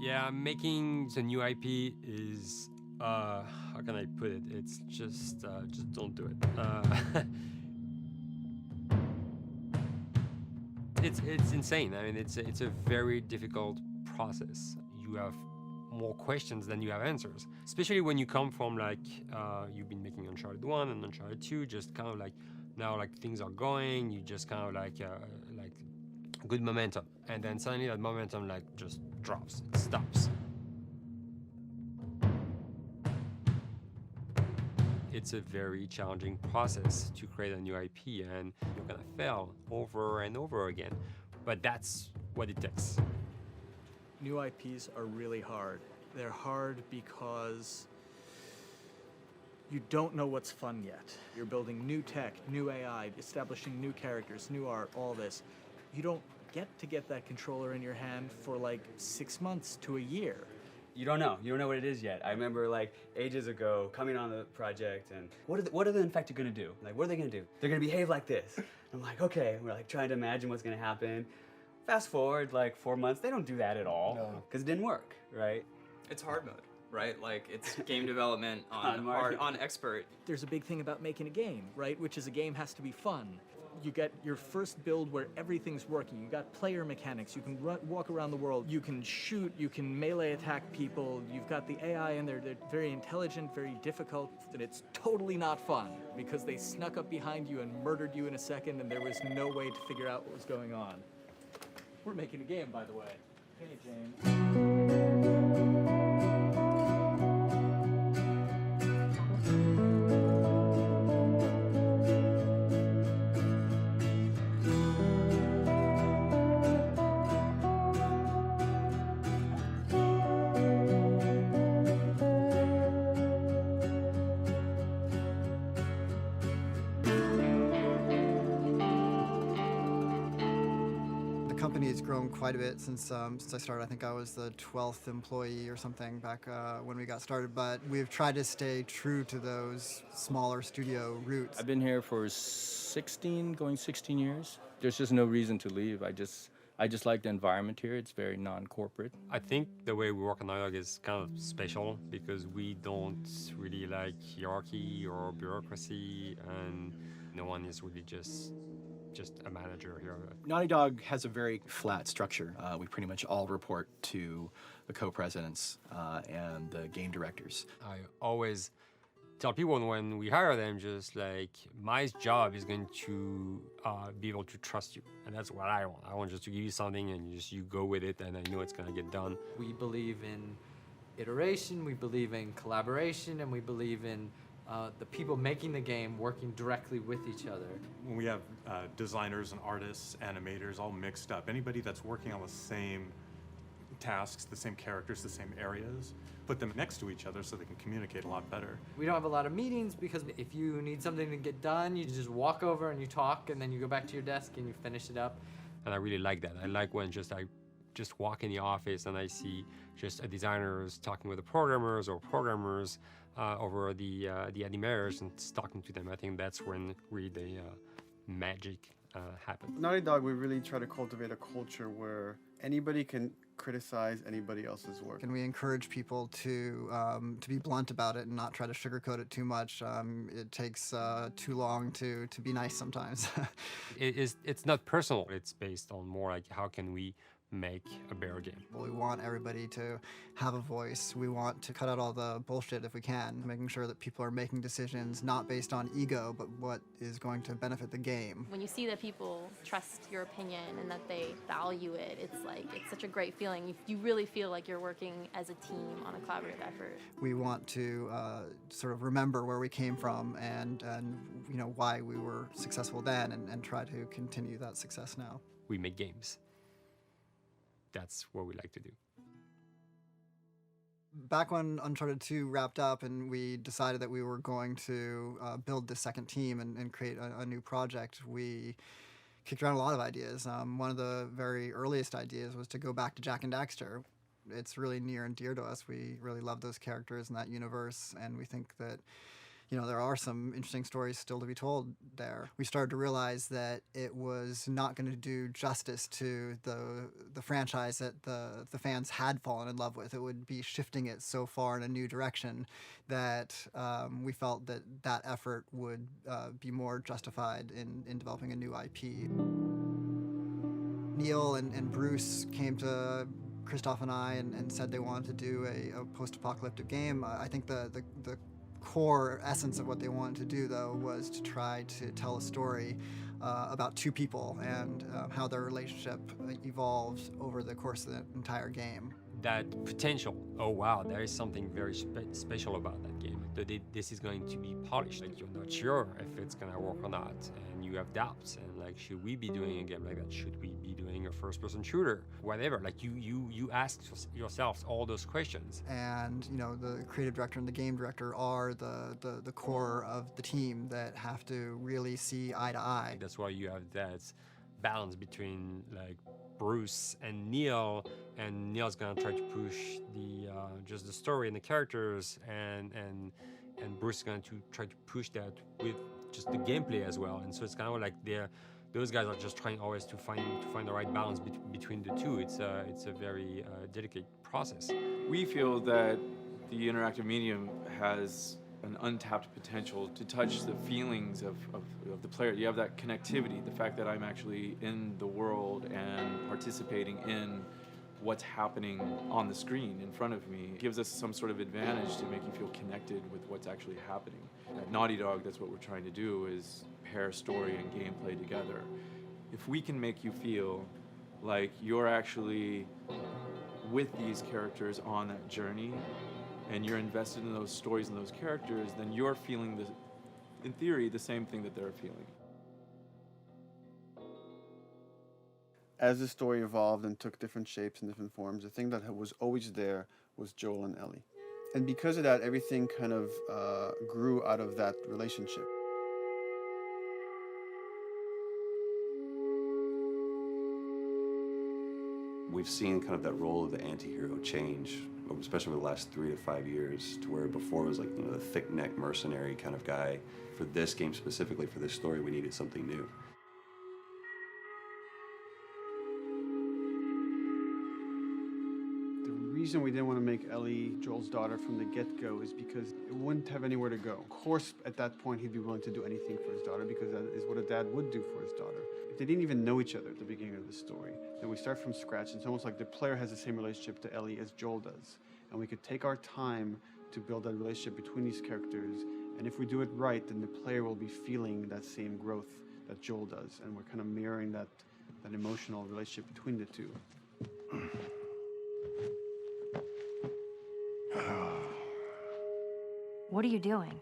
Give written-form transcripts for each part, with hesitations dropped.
Yeah, making the new IP is, how can I put it? It's just don't do it. It's insane. I mean, it's a very difficult process. You have more questions than you have answers, especially when you come from like you've been making Uncharted 1 and Uncharted 2, just kind of like now like things are going, you just kind of like good momentum, and then suddenly that momentum like just drops, it stops. It's a very challenging process to create a new IP, and you're gonna fail over and over again, but that's what it takes. New IPs are really hard. They're hard because you don't know what's fun yet. You're building new tech, new AI, establishing new characters, new art, all this. You don't get that controller in your hand for like 6 months to a year. You don't know what it is yet. I remember like ages ago coming on the project and what are the infected gonna do? Like, what are they gonna do? They're gonna behave like this. I'm like, okay, we're like trying to imagine what's gonna happen. Fast forward like 4 months, they don't do that at all because it didn't work, right? It's hard mode, right? Like it's game development on expert. There's a big thing about making a game, right? Which is a game has to be fun. You get your first build where everything's working. You got player mechanics. You can walk around the world. You can shoot. You can melee attack people. You've got the AI in there. They're very intelligent, very difficult, and it's totally not fun because they snuck up behind you and murdered you in a second, and there was no way to figure out what was going on. We're making a game, by the way. Hey, James. The company has grown quite a bit since I started. I think I was the 12th employee or something back when we got started, but we've tried to stay true to those smaller studio roots. I've been here for 16 years. There's just no reason to leave. I just like the environment here. It's very non-corporate. I think the way we work on Magyar is kind of special because we don't really like hierarchy or bureaucracy, and no one is really just a manager here. Naughty Dog has a very flat structure. We pretty much all report to the co-presidents and the game directors. I always tell people when we hire them, just like, my job is going to be able to trust you. And that's what I want. I want just to give you something and you go with it, and I know it's going to get done. We believe in iteration, we believe in collaboration, and we believe in the people making the game working directly with each other. When we have designers and artists, animators all mixed up, anybody that's working on the same tasks, the same characters, the same areas, put them next to each other so they can communicate a lot better. We don't have a lot of meetings because if you need something to get done, you just walk over and you talk, and then you go back to your desk and you finish it up. And I really like that. I like when I just walk in the office and I see just designers talking with the programmers or programmers over the animators and talking to them. I think that's when really the magic happens. Naughty Dog, we really try to cultivate a culture where anybody can criticize anybody else's work. And we encourage people to be blunt about it and not try to sugarcoat it too much. It takes too long to be nice sometimes. It's not personal. It's based on more like how can we make a better game. We want everybody to have a voice. We want to cut out all the bullshit if we can, making sure that people are making decisions not based on ego, but what is going to benefit the game. When you see that people trust your opinion and that they value it, it's such a great feeling. You really feel like you're working as a team on a collaborative effort. We want to sort of remember where we came from and you know why we were successful then, and try to continue that success now. We make games. That's what we like to do. Back when Uncharted 2 wrapped up and we decided that we were going to build the second team and create a new project, we kicked around a lot of ideas. One of the very earliest ideas was to go back to Jak and Daxter. It's really near and dear to us. We really love those characters in that universe, and we think that there are some interesting stories still to be told there. We started to realize that it was not going to do justice to the franchise that the fans had fallen in love with. It would be shifting it so far in a new direction that we felt that effort would be more justified in developing a new IP. Neil and Bruce came to Christoph and I and said they wanted to do a post-apocalyptic game. I think the core essence of what they wanted to do, though, was to try to tell a story about two people and how their relationship evolved over the course of the entire game. That potential, oh wow, there is something very special about that game. This is going to be polished. Like, you're not sure if it's gonna work or not, and you have doubts. And like, should we be doing a game like that? Should we be doing a first-person shooter? Whatever. Like, you ask yourselves all those questions. And the creative director and the game director are the core of the team that have to really see eye to eye. That's why you have that balance between like Bruce and Neil's gonna try to push the just the story and the characters, and Bruce is going to try to push that with just the gameplay as well. And so it's kind of like those guys are just trying always to find the right balance between the two. It's a very delicate process. We feel that the interactive medium has an untapped potential to touch the feelings of the player. You have that connectivity, the fact that I'm actually in the world and participating in what's happening on the screen in front of me gives us some sort of advantage to make you feel connected with what's actually happening. At Naughty Dog, that's what we're trying to do, is pair story and gameplay together. If we can make you feel like you're actually with these characters on that journey, and you're invested in those stories and those characters, then you're feeling, in theory, the same thing that they're feeling. As the story evolved and took different shapes and different forms, the thing that was always there was Joel and Ellie. And because of that, everything kind of grew out of that relationship. We've seen kind of that role of the anti-hero change, especially over the last 3 to 5 years, to where before it was like, the thick-neck mercenary kind of guy. For this game specifically, for this story, we needed something new. The reason we didn't want to make Ellie Joel's daughter from the get-go is because it wouldn't have anywhere to go. Of course, at that point, he'd be willing to do anything for his daughter because that is what a dad would do for his daughter. They didn't even know each other at the beginning of the story. Then we start from scratch. It's almost like the player has the same relationship to Ellie as Joel does. And we could take our time to build that relationship between these characters. And if we do it right, then the player will be feeling that same growth that Joel does. And we're kind of mirroring that emotional relationship between the two. What are you doing?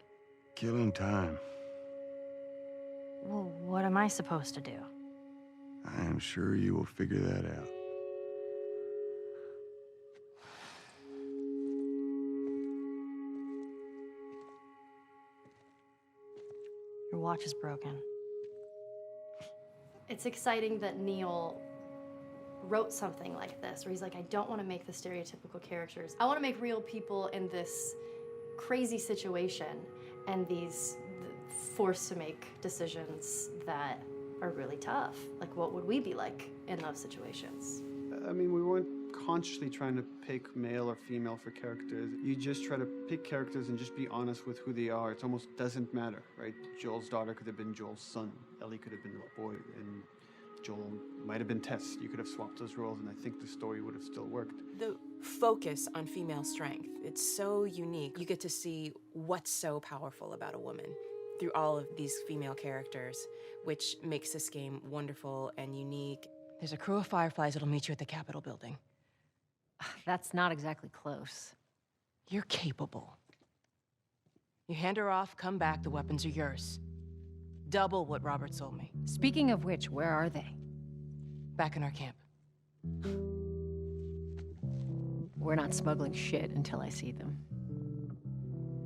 Killing time. Well, what am I supposed to do? I am sure you will figure that out. Your watch is broken. It's exciting that Neil wrote something like this, where he's like, I don't want to make the stereotypical characters. I want to make real people in this crazy situation and these forced to make decisions that are really tough. Like, what would we be like in those situations? I mean, we weren't consciously trying to pick male or female for characters. You just try to pick characters and just be honest with who they are. It almost doesn't matter, right? Joel's daughter could have been Joel's son. Ellie could have been a boy, and Joel might have been Tess. You could have swapped those roles, and I think the story would have still worked. The focus on female strength, it's so unique. You get to see what's so powerful about a woman through all of these female characters, which makes this game wonderful and unique. There's a crew of Fireflies that'll meet you at the Capitol building. That's not exactly close. You're capable. You hand her off, come back, the weapons are yours. Double what Robert sold me. Speaking of which, where are they? Back in our camp. We're not smuggling shit until I see them.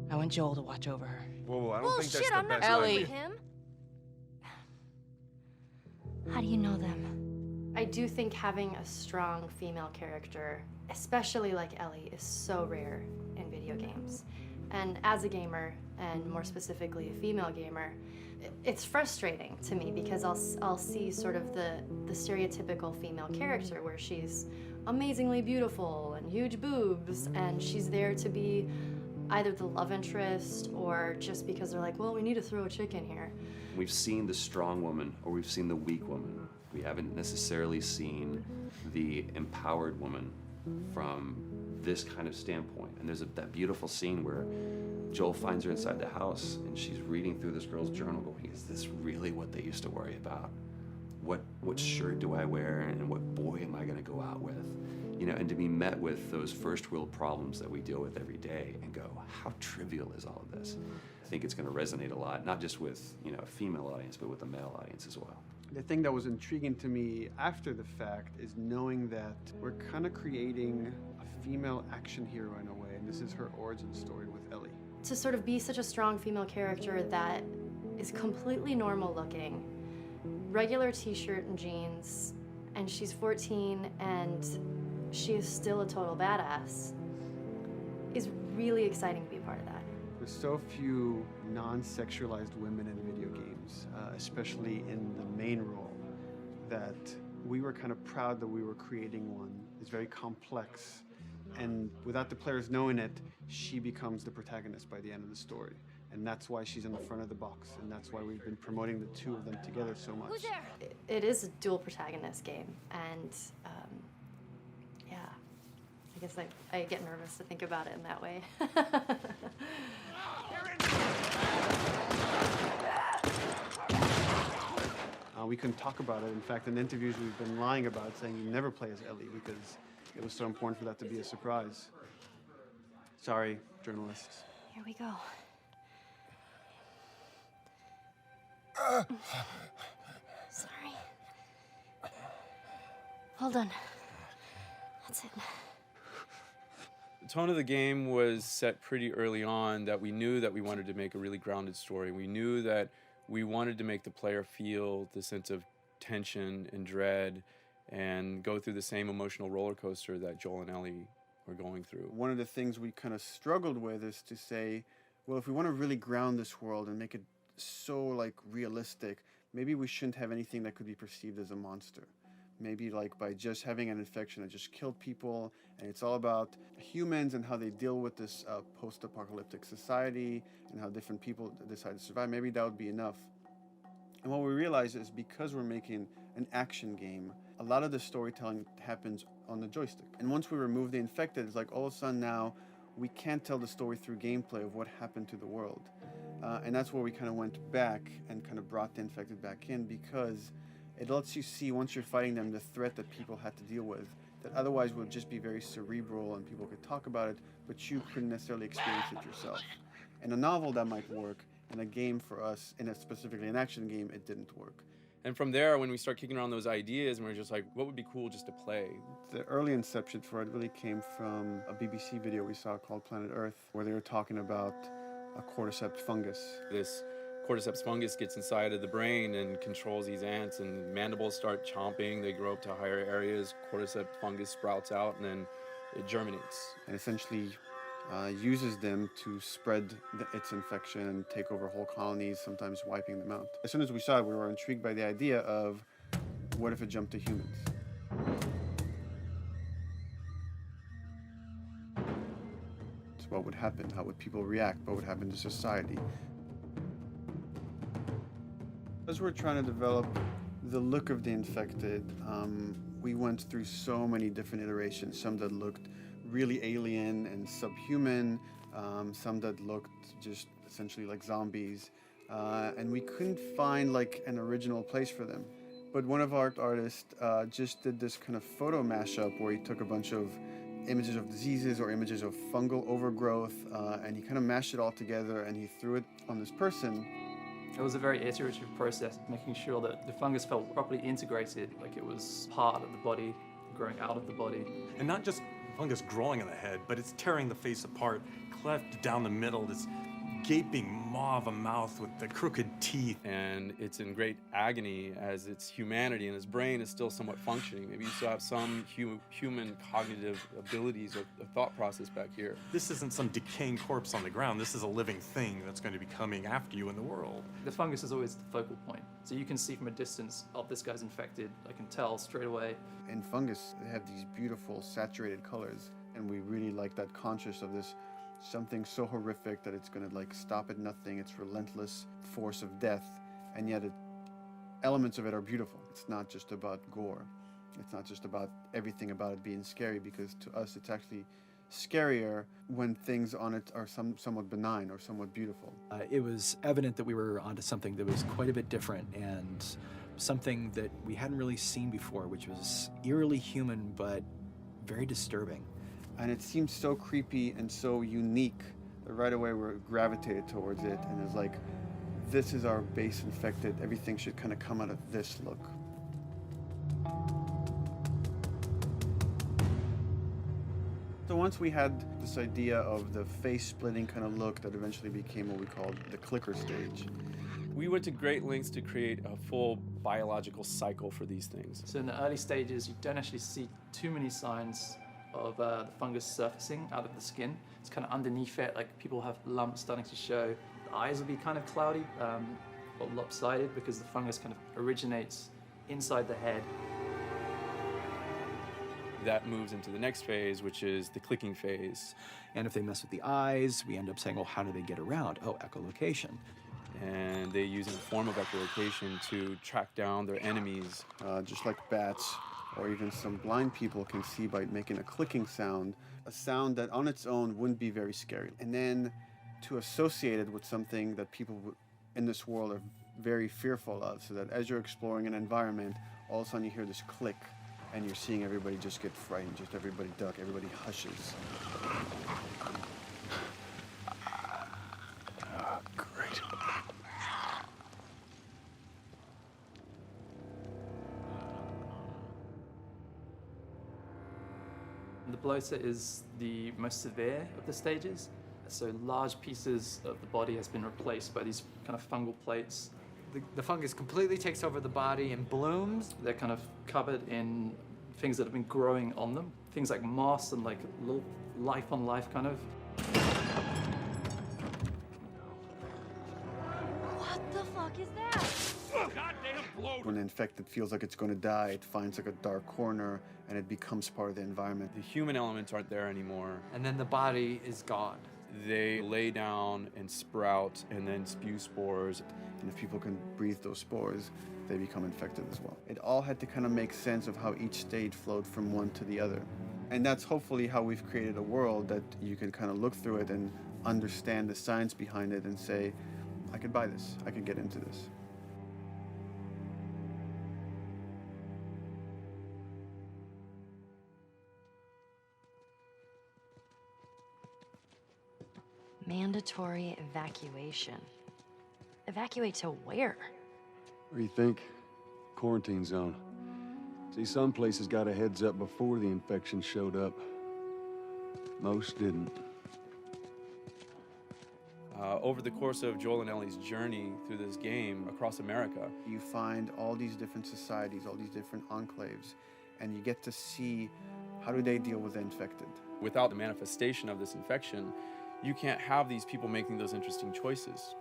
I want Joel to watch over her. Whoa, I don't Well, think shit, that's the I'm not best going Ellie. with him. How do you know them? I do think having a strong female character, especially like Ellie, is so rare in video games. And as a gamer, and more specifically a female gamer, it's frustrating to me because I'll see sort of the stereotypical female character where she's amazingly beautiful and huge boobs, and she's there to be either the love interest or just because they're like, well, we need to throw a chick in here. We've seen the strong woman or we've seen the weak woman. We haven't necessarily seen the empowered woman from this kind of standpoint. And there's that beautiful scene where Joel finds her inside the house and she's reading through this girl's journal going, is this really what they used to worry about? What shirt do I wear and what boy am I gonna go out with? You know, and to be met with those first world problems that we deal with every day and go, how trivial is all of this? I think it's gonna resonate a lot, not just with, you know, a female audience, but with a male audience as well. The thing that was intriguing to me after the fact is knowing that we're kind of creating a female action hero in a way, and this is her origin story with Ellie. To sort of be such a strong female character that is completely normal looking, regular t-shirt and jeans, and she's 14 and she is still a total badass, is really exciting to be a part of that. There's so few non-sexualized women in video games, especially in the main role, that we were kind of proud that we were creating one. It's very complex, and without the players knowing it, she becomes the protagonist by the end of the story. And that's why she's in the front of the box, and that's why we've been promoting the two of them together so much. Who's there? It is a dual protagonist game, and yeah, I guess I get nervous to think about it in that way. We couldn't talk about it. In fact, in interviews we've been lying about it, saying you never play as Ellie because it was so important for that to be a surprise. Sorry, journalists. Here we go. Sorry. Hold on. That's it. The tone of the game was set pretty early on that we knew that we wanted to make a really grounded story. We knew that we wanted to make the player feel the sense of tension and dread and go through the same emotional roller coaster that Joel and Ellie were going through. One of the things we kind of struggled with is to say, well, if we want to really ground this world and make it so like realistic, maybe we shouldn't have anything that could be perceived as a monster. Maybe like by just having an infection that just killed people, and it's all about humans and how they deal with this post-apocalyptic society and how different people decide to survive. Maybe that would be enough. And what we realize is because we're making an action game, a lot of the storytelling happens on the joystick. And once we remove the infected, it's like all of a sudden now we can't tell the story through gameplay of what happened to the world. And that's where we kind of went back and kind of brought the infected back in, because it lets you see, once you're fighting them, the threat that people had to deal with, that otherwise would just be very cerebral and people could talk about it, but you couldn't necessarily experience it yourself. In a novel, that might work. In a game for us, specifically an action game, it didn't work. And from there, when we start kicking around those ideas, and we're just like, what would be cool just to play? The early inception for it really came from a BBC video we saw called Planet Earth, where they were talking about a Cordyceps fungus. This Cordyceps fungus gets inside of the brain and controls these ants, and mandibles start chomping, they grow up to higher areas, Cordyceps fungus sprouts out, and then it germinates. And essentially uses them to spread its infection and take over whole colonies, sometimes wiping them out. As soon as we saw it, we were intrigued by the idea of, what if it jumped to humans? So what would happen? How would people react? What would happen to society? As we're trying to develop the look of the infected, we went through so many different iterations, some that looked really alien and subhuman, some that looked just essentially like zombies, and we couldn't find like an original place for them. But one of our artists just did this kind of photo mashup where he took a bunch of images of diseases or images of fungal overgrowth, and he kind of mashed it all together and he threw it on this person. It was a very iterative process, making sure that the fungus felt properly integrated, like it was part of the body, growing out of the body. And not just fungus growing on the head, but it's tearing the face apart, cleft down the middle, this gaping maw of a mouth with the crooked teeth. And it's in great agony as its humanity and its brain is still somewhat functioning. Maybe you still have some human cognitive abilities or thought process back here. This isn't some decaying corpse on the ground. This is a living thing that's going to be coming after you in the world. The fungus is always the focal point. So you can see from a distance, oh, this guy's infected. I can tell straight away. In fungus, they have these beautiful saturated colors, and we really like that conscious of this something so horrific that it's going to like stop at nothing. It's relentless force of death, and yet elements of it are beautiful. It's not just about gore. It's not just about everything about it being scary, because to us it's actually scarier when things on it are somewhat benign or somewhat beautiful. It was evident that we were onto something that was quite a bit different and something that we hadn't really seen before, which was eerily human but very disturbing. And it seemed so creepy and so unique that right away we gravitated towards it, and it's like, this is our base infected. Everything should kind of come out of this look. So once we had this idea of the face-splitting kind of look that eventually became what we called the clicker stage. We went to great lengths to create a full biological cycle for these things. So in the early stages, you don't actually see too many signs of the fungus surfacing out of the skin. It's kind of underneath it, like people have lumps starting to show. The eyes will be kind of cloudy or lopsided because the fungus kind of originates inside the head. That moves into the next phase, which is the clicking phase. And if they mess with the eyes, we end up saying, well, how do they get around? Oh, echolocation. And they use a form of echolocation to track down their enemies. Just like bats, or even some blind people can see by making a clicking sound, a sound that on its own wouldn't be very scary. And then to associate it with something that people in this world are very fearful of, so that as you're exploring an environment, all of a sudden you hear this click, and you're seeing everybody just get frightened, just everybody duck, everybody hushes. Great. The bloater is the most severe of the stages. So large pieces of the body has been replaced by these kind of fungal plates. The fungus completely takes over the body and blooms. They're kind of covered in things that have been growing on them. Things like moss and like little life on life kind of. What the fuck is that? Goddamn bloater! When the infected feels like it's going to die, it finds like a dark corner and it becomes part of the environment. The human elements aren't there anymore. And then the body is gone. They lay down and sprout and then spew spores. And if people can breathe those spores, they become infected as well. It all had to kind of make sense of how each stage flowed from one to the other. And that's hopefully how we've created a world that you can kind of look through it and understand the science behind it and say, I could buy this, I could get into this. Mandatory evacuation. Evacuate to where? What do you think? Quarantine zone. See, some places got a heads up before the infection showed up. Most didn't. Over the course of Joel and Ellie's journey through this game across America, you find all these different societies, all these different enclaves, and you get to see how do they deal with the infected. Without the manifestation of this infection, you can't have these people making those interesting choices.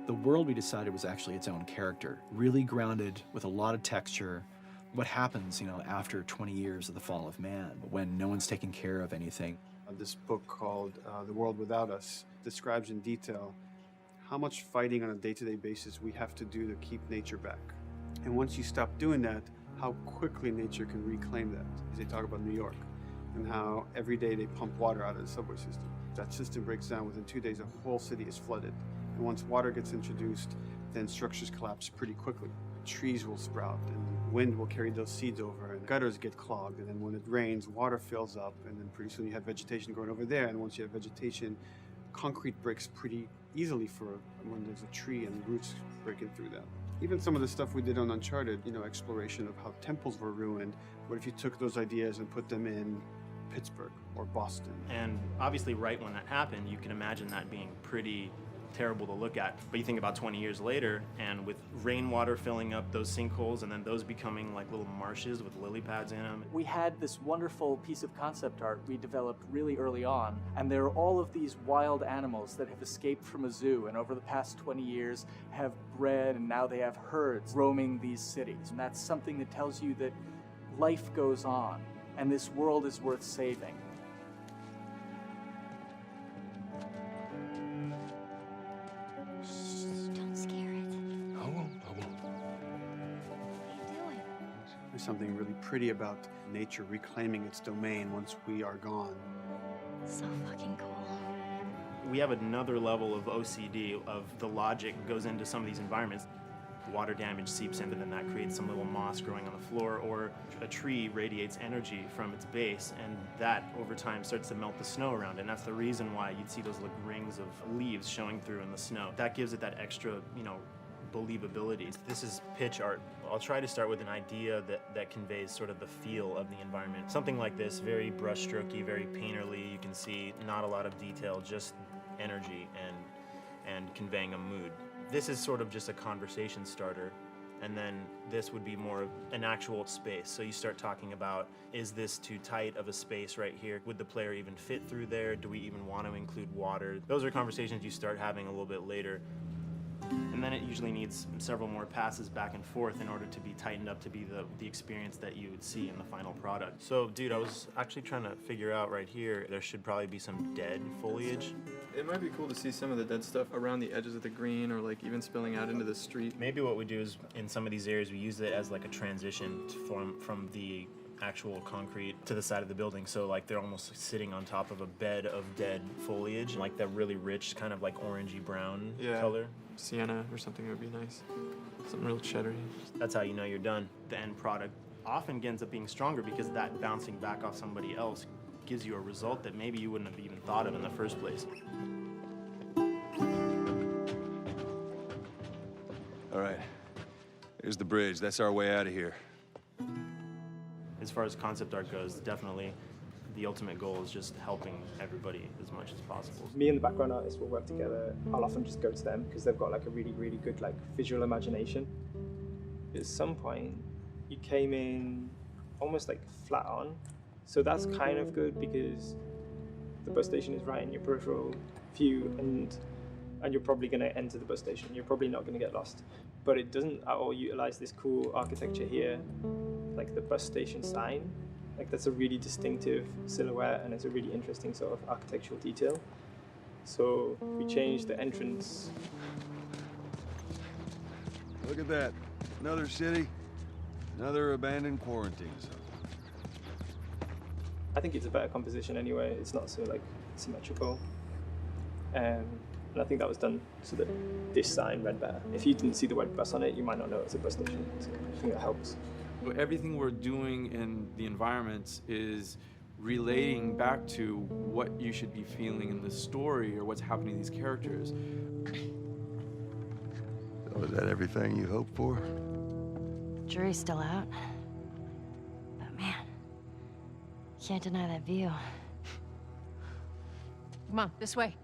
The world we decided was actually its own character, really grounded with a lot of texture. What happens, after 20 years of the fall of man, when no one's taking care of anything? This book called The World Without Us describes in detail how much fighting on a day-to-day basis we have to do to keep nature back. And once you stop doing that, how quickly nature can reclaim that. They talk about New York and how every day they pump water out of the subway system. That system breaks down. Within 2 days, a whole city is flooded. And once water gets introduced, then structures collapse pretty quickly. Trees will sprout, and wind will carry those seeds over, and gutters get clogged. And then when it rains, water fills up, and then pretty soon you have vegetation growing over there. And once you have vegetation, concrete breaks pretty easily for when there's a tree and roots breaking through that. Even some of the stuff we did on Uncharted, exploration of how temples were ruined. What if you took those ideas and put them in Pittsburgh or Boston? And obviously right when that happened, you can imagine that being pretty terrible to look at. But you think about 20 years later, and with rainwater filling up those sinkholes and then those becoming like little marshes with lily pads in them. We had this wonderful piece of concept art we developed really early on, and there are all of these wild animals that have escaped from a zoo and over the past 20 years have bred, and now they have herds roaming these cities. And that's something that tells you that life goes on and this world is worth saving. Don't scare it. I won't. There's something really pretty about nature reclaiming its domain once we are gone. So fucking cool. We have another level of OCD of the logic goes into some of these environments. Water damage seeps in, and then that creates some little moss growing on the floor, or a tree radiates energy from its base, and that over time starts to melt the snow around it. And that's the reason why you'd see those like rings of leaves showing through in the snow. That gives it that extra, believability. This is pitch art. I'll try to start with an idea that conveys sort of the feel of the environment. Something like this, very brushstrokey, very painterly. You can see not a lot of detail, just energy and conveying a mood. This is sort of just a conversation starter, and then this would be more of an actual space. So you start talking about, is this too tight of a space right here? Would the player even fit through there? Do we even want to include water? Those are conversations you start having a little bit later. And then it usually needs several more passes back and forth in order to be tightened up to be the experience that you would see in the final product. So, dude, I was actually trying to figure out right here, there should probably be some dead foliage. It might be cool to see some of the dead stuff around the edges of the green, or like even spilling out into the street. Maybe what we do is, in some of these areas, we use it as like a transition from the actual concrete to the side of the building. So like they're almost sitting on top of a bed of dead foliage, like that really rich kind of like orangey brown color. Sienna or something would be nice. Something real cheddary. That's how you know you're done. The end product often ends up being stronger because that bouncing back off somebody else gives you a result that maybe you wouldn't have even thought of in the first place. All right. Here's the bridge. That's our way out of here. As far as concept art goes, definitely the ultimate goal is just helping everybody as much as possible. Me and the background artist will work together. I'll often just go to them because they've got like a really, really good like visual imagination. At some point, you came in almost like flat on. So that's kind of good because the bus station is right in your peripheral view, and you're probably going to enter the bus station. You're probably not going to get lost. But it doesn't at all utilize this cool architecture here, like the bus station sign. Like that's a really distinctive silhouette, and it's a really interesting sort of architectural detail. So we changed the entrance. Look at that. Another city, another abandoned quarantine zone. I think it's a better composition anyway. It's not so like symmetrical. And I think that was done so that this sign read better. If you didn't see the word bus on it, you might not know it's a bus station. So I think that helps. Everything we're doing in the environments is relating back to what you should be feeling in the story or what's happening to these characters. So is that everything you hoped for? Jury's still out. But man, can't deny that view. Come on, this way.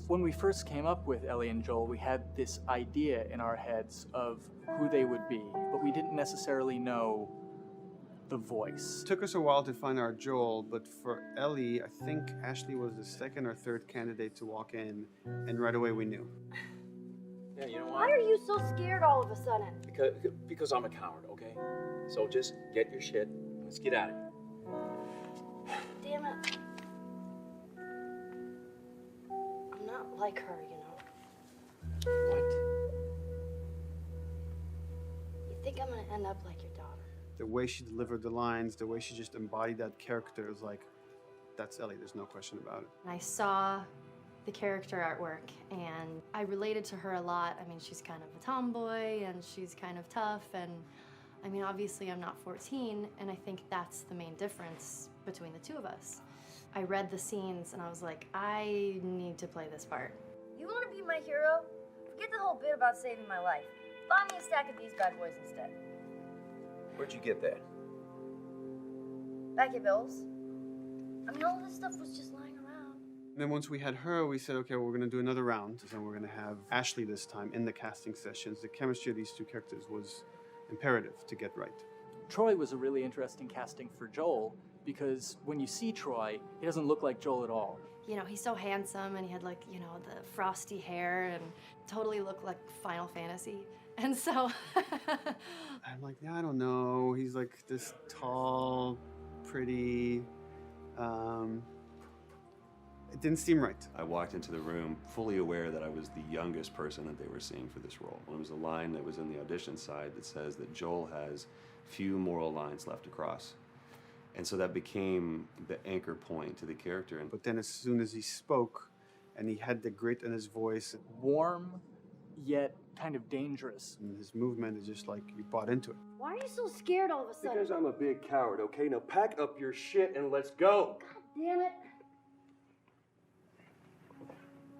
When we first came up with Ellie and Joel, we had this idea in our heads of who they would be, but we didn't necessarily know the voice. It took us a while to find our Joel, but for Ellie, I think Ashley was the second or third candidate to walk in, and right away we knew. Yeah, you know Why are you so scared all of a sudden? Because I'm a coward, okay? So just get your shit and let's get out of here. Damn it. I'm not like her, you know. What? You think I'm gonna end up like your daughter? The way she delivered the lines, the way she just embodied that character is like, that's Ellie, there's no question about it. I saw the character artwork and I related to her a lot. I mean, she's kind of a tomboy and she's kind of tough, and I mean, obviously I'm not 14, and I think that's the main difference between the two of us. I read the scenes and I was like, I need to play this part. You want to be my hero? Forget the whole bit about saving my life. Buy me a stack of these bad boys instead. Where'd you get that? Back at Bill's. I mean, all this stuff was just lying around. And then once we had her, we said, okay, well, we're going to do another round. And we're going to have Ashley this time in the casting sessions. The chemistry of these two characters was imperative to get right. Troy was a really interesting casting for Joel because when you see Troy, he doesn't look like Joel at all. You know, he's so handsome and he had like, you know, the frosty hair and totally looked like Final Fantasy. And so I'm like, yeah, I don't know. He's like this tall, pretty. It didn't seem right. I walked into the room fully aware that I was the youngest person that they were seeing for this role. There was a line that was in the audition side that says that Joel has few moral lines left to cross. And so that became the anchor point to the character. But then as soon as he spoke and he had the grit in his voice, warm, yet kind of dangerous. And his movement is just like you bought into it. Why are you so scared all of a sudden? Because I'm a big coward, okay? Now pack up your shit and let's go. God damn it.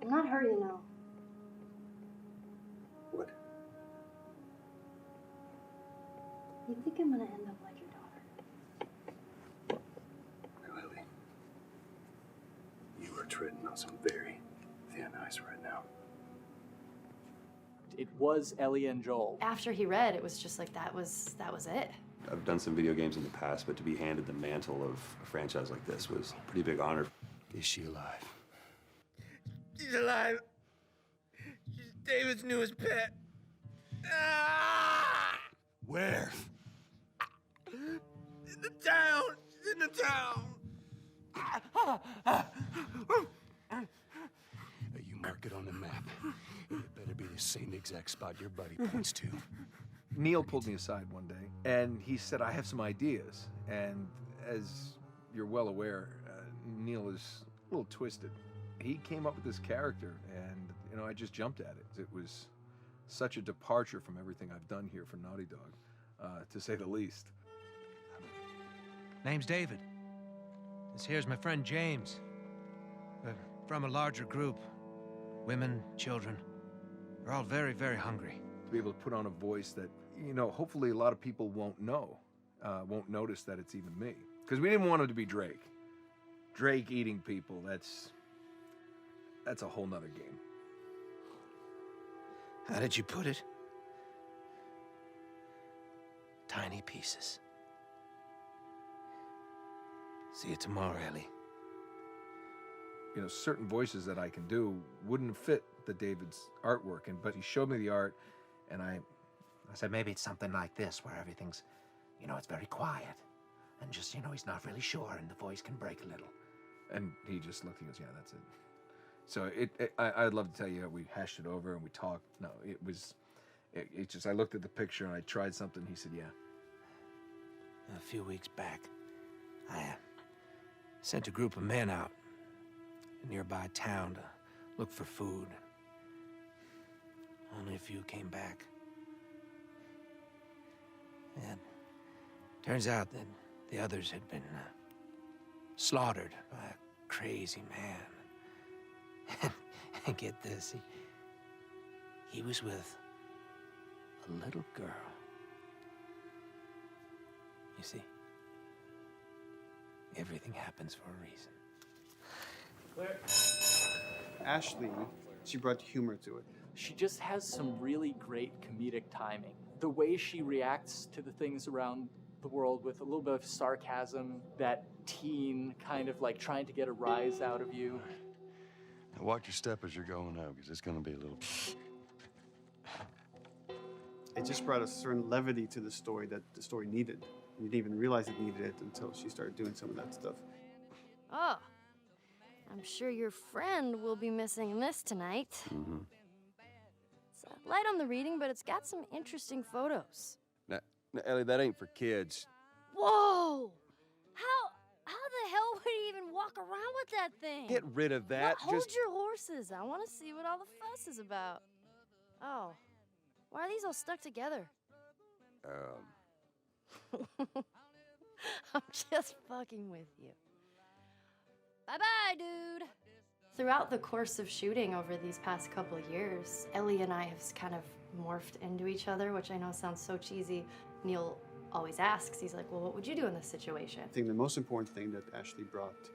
I'm not her, you know. What? You think I'm gonna end up like your daughter? Lily, you are treading on some very thin ice right now. It was Ellie and Joel. After he read, it was just like, that was it. I've done some video games in the past, but to be handed the mantle of a franchise like this was a pretty big honor. Is she alive? She's alive. She's David's newest pet. Ah! Where? In the town. She's in the town. You mark it on the map. It better be the same exact spot your buddy points to. Neil pulled me aside one day, and he said, I have some ideas. And as you're well aware, Neil is a little twisted. He came up with this character, and, you know, I just jumped at it. It was such a departure from everything I've done here for Naughty Dog, to say the least. Name's David. This here's my friend James. We're from a larger group. Women, children. We're all very, very hungry. To be able to put on a voice that, you know, hopefully a lot of people won't know, won't notice that it's even me. Because we didn't want it to be Drake. Drake eating people, that's a whole nother game. How did you put it? Tiny pieces. See you tomorrow, Ellie. You know, certain voices that I can do wouldn't fit the David's artwork, but he showed me the art, and I said maybe it's something like this, where everything's, you know, it's very quiet. And just, you know, he's not really sure, and the voice can break a little. And he just looked and goes, yeah, that's it. So I'd love to tell you how we hashed it over and we talked. No, it just, I looked at the picture and I tried something. He said, yeah. A few weeks back, I sent a group of men out a nearby town to look for food. Only a few came back. And turns out that the others had been slaughtered by a crazy man. And get this, he was with a little girl. You see, everything happens for a reason. Ashley, she brought humor to it. She just has some really great comedic timing. The way she reacts to the things around the world with a little bit of sarcasm, that teen kind of like trying to get a rise out of you. Now watch your step as you're going out, because it's going to be a little... It just brought a certain levity to the story that the story needed. You didn't even realize it needed it until she started doing some of that stuff. Oh, I'm sure your friend will be missing this tonight. Mm-hmm. It's light on the reading, but it's got some interesting photos. Now, Ellie, that ain't for kids. Whoa! How the hell would he even walk around with that thing? Get rid of that. Well, hold your horses. I want to see what all the fuss is about. Oh, why are these all stuck together? I'm just fucking with you. Bye-bye, dude. Throughout the course of shooting over these past couple of years, Ellie and I have kind of morphed into each other, which I know sounds so cheesy. Neil always asks, he's like, well, what would you do in this situation? I think the most important thing that Ashley brought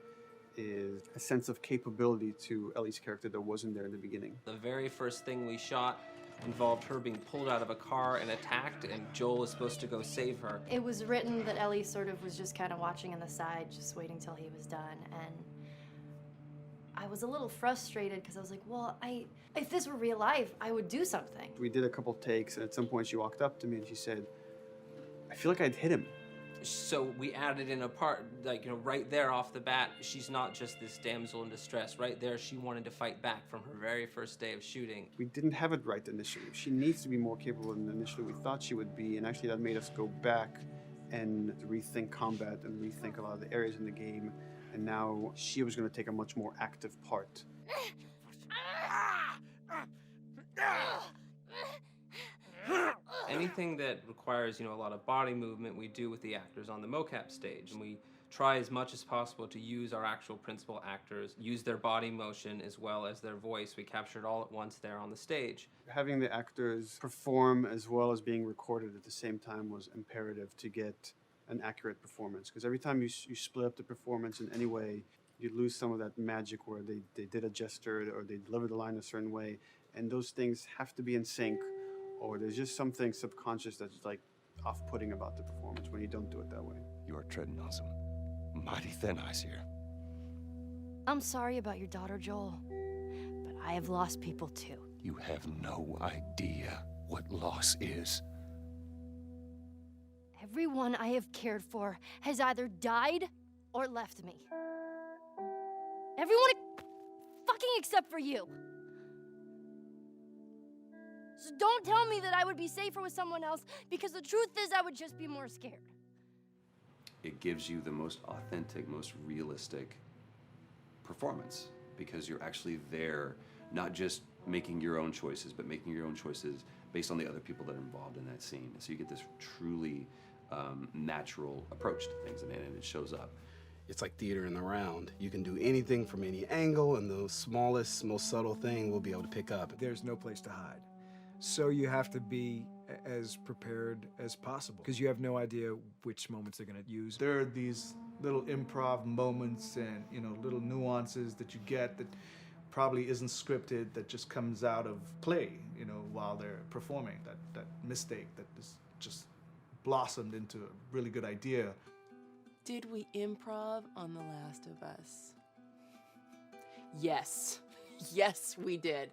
is a sense of capability to Ellie's character that wasn't there in the beginning. The very first thing we shot involved her being pulled out of a car and attacked, and Joel was supposed to go save her. It was written that Ellie sort of was just kind of watching on the side, just waiting till he was done, and I was a little frustrated because I was like, well, if this were real life, I would do something. We did a couple takes, and at some point she walked up to me and she said, I feel like I'd hit him. So we added in a part, like, right there off the bat, she's not just this damsel in distress. Right there, she wanted to fight back from her very first day of shooting. We didn't have it right initially. She needs to be more capable than initially we thought she would be, and actually that made us go back and rethink combat and rethink a lot of the areas in the game. And now she was going to take a much more active part. Anything that requires, a lot of body movement, we do with the actors on the mocap stage. And we try as much as possible to use our actual principal actors, use their body motion as well as their voice. We captured all at once there on the stage. Having the actors perform as well as being recorded at the same time was imperative to get an accurate performance, because every time you split up the performance in any way, you lose some of that magic where they did a gesture or they delivered the line a certain way, and those things have to be in sync, or there's just something subconscious that's like off-putting about the performance when you don't do it that way. You are treading on some mighty thin ice here. I'm sorry about your daughter, Joel, but I have lost people too. You have no idea what loss is. Everyone I have cared for has either died or left me. Everyone fucking except for you. So don't tell me that I would be safer with someone else, because the truth is I would just be more scared. It gives you the most authentic, most realistic performance, because you're actually there, not just making your own choices, but making your own choices based on the other people that are involved in that scene. So you get this truly natural approach to things, and it shows up. It's like theater in the round. You can do anything from any angle, and the smallest, most subtle thing we'll be able to pick up. There's no place to hide. So you have to be as prepared as possible, because you have no idea which moments they're going to use. There are these little improv moments and, little nuances that you get that probably isn't scripted, that just comes out of play, while they're performing. That mistake that is just blossomed into a really good idea. Did we improv on The Last of Us? Yes. Yes, we did.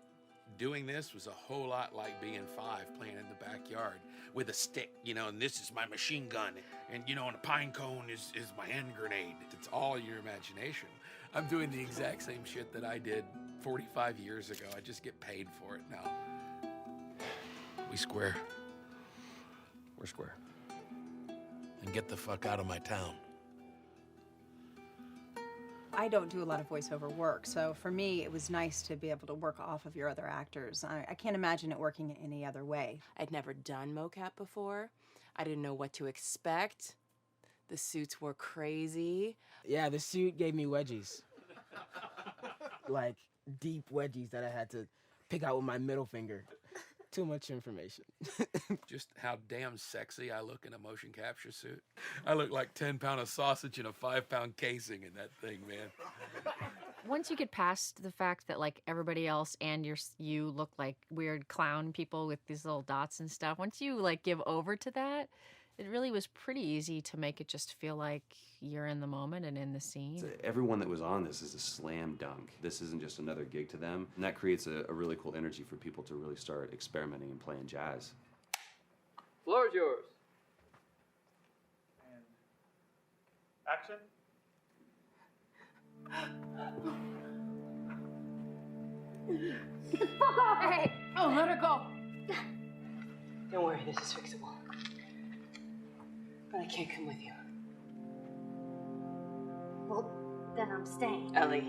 Doing this was a whole lot like being 5, playing in the backyard with a stick, and this is my machine gun, and, and a pine cone is my hand grenade. It's all your imagination. I'm doing the exact same shit that I did 45 years ago. I just get paid for it now. We square. We're square. And get the fuck out of my town. I don't do a lot of voiceover work, so for me, it was nice to be able to work off of your other actors. I can't imagine it working any other way. I'd never done mocap before. I didn't know what to expect. The suits were crazy. Yeah, the suit gave me wedgies. Like, deep wedgies that I had to pick out with my middle finger. Too much information. Just how damn sexy I look in a motion capture suit. I look like 10-pound of sausage in a 5-pound casing in that thing, man. Once you get past the fact that like everybody else and you look like weird clown people with these little dots and stuff, once you like give over to that, it really was pretty easy to make it just feel like you're in the moment and in the scene. Everyone that was on this is a slam dunk. This isn't just another gig to them. And that creates a really cool energy for people to really start experimenting and playing jazz. Floor is yours. And action. Get the fuck off of me! Oh, let her go. Don't worry, this is fixable. But I can't come with you. Well, then I'm staying. Ellie,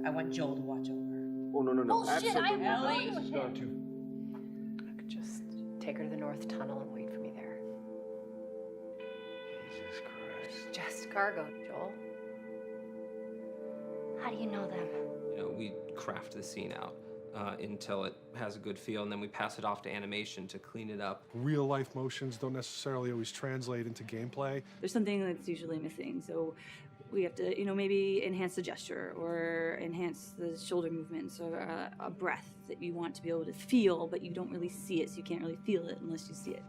I want Joel to watch over her. Oh, no. Bullshit, I Ellie. Ellie. Not to. I could just take her to the North Tunnel and wait for me there. Jesus Christ. Just cargo, Joel. How do you know them? You know, we craft the scene out until it has a good feel, and then we pass it off to animation to clean it up. Real life motions don't necessarily always translate into gameplay. There's something that's usually missing, so we have to, maybe enhance the gesture or enhance the shoulder movements or a breath that you want to be able to feel, but you don't really see it, so you can't really feel it unless you see it.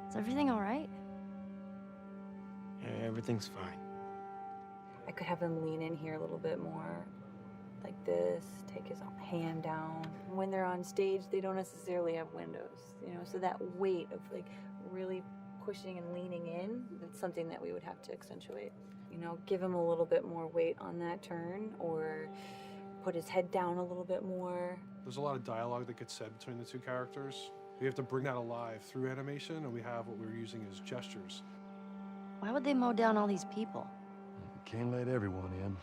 Is everything all right? Yeah, everything's fine. I could have him lean in here a little bit more, like this, take his hand down. When they're on stage, they don't necessarily have windows, so that weight of like really pushing and leaning in, it's something that we would have to accentuate. Give him a little bit more weight on that turn, or put his head down a little bit more. There's a lot of dialogue that gets said between the two characters. We have to bring that alive through animation, and we have what we're using as gestures. Why would they mow down all these people? Can't let everyone in.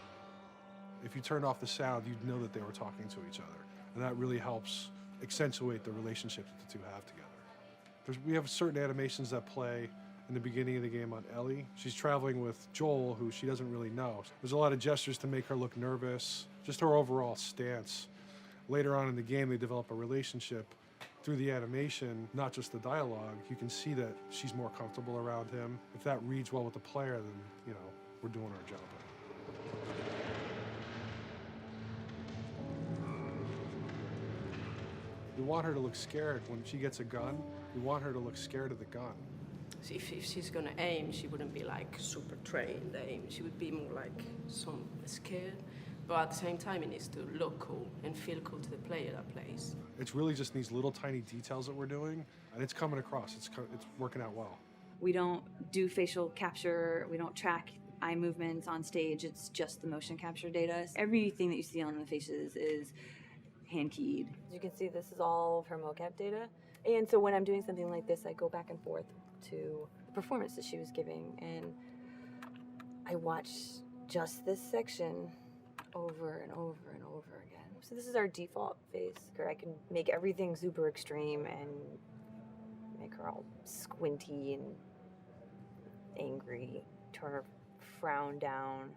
If you turned off the sound, you'd know that they were talking to each other. And that really helps accentuate the relationship that the two have together. We have certain animations that play in the beginning of the game on Ellie. She's traveling with Joel, who she doesn't really know. There's a lot of gestures to make her look nervous, just her overall stance. Later on in the game, they develop a relationship through the animation, not just the dialogue. You can see that she's more comfortable around him. If that reads well with the player, then, we're doing our job. We want her to look scared. When she gets a gun, we want her to look scared of the gun. So if she's gonna aim, she wouldn't be like super trained aim. She would be more like some scared. But at the same time, it needs to look cool and feel cool to the player that plays. It's really just these little tiny details that we're doing, and it's coming across. It's working out well. We don't do facial capture, we don't track eye movements on stage, it's just the motion capture data. Everything that you see on the faces is hand-keyed. As you can see, this is all of her mocap data. And so when I'm doing something like this, I go back and forth to the performance that she was giving, and I watch just this section over and over and over again. So this is our default face, where I can make everything super extreme and make her all squinty and angry, turn her frown down.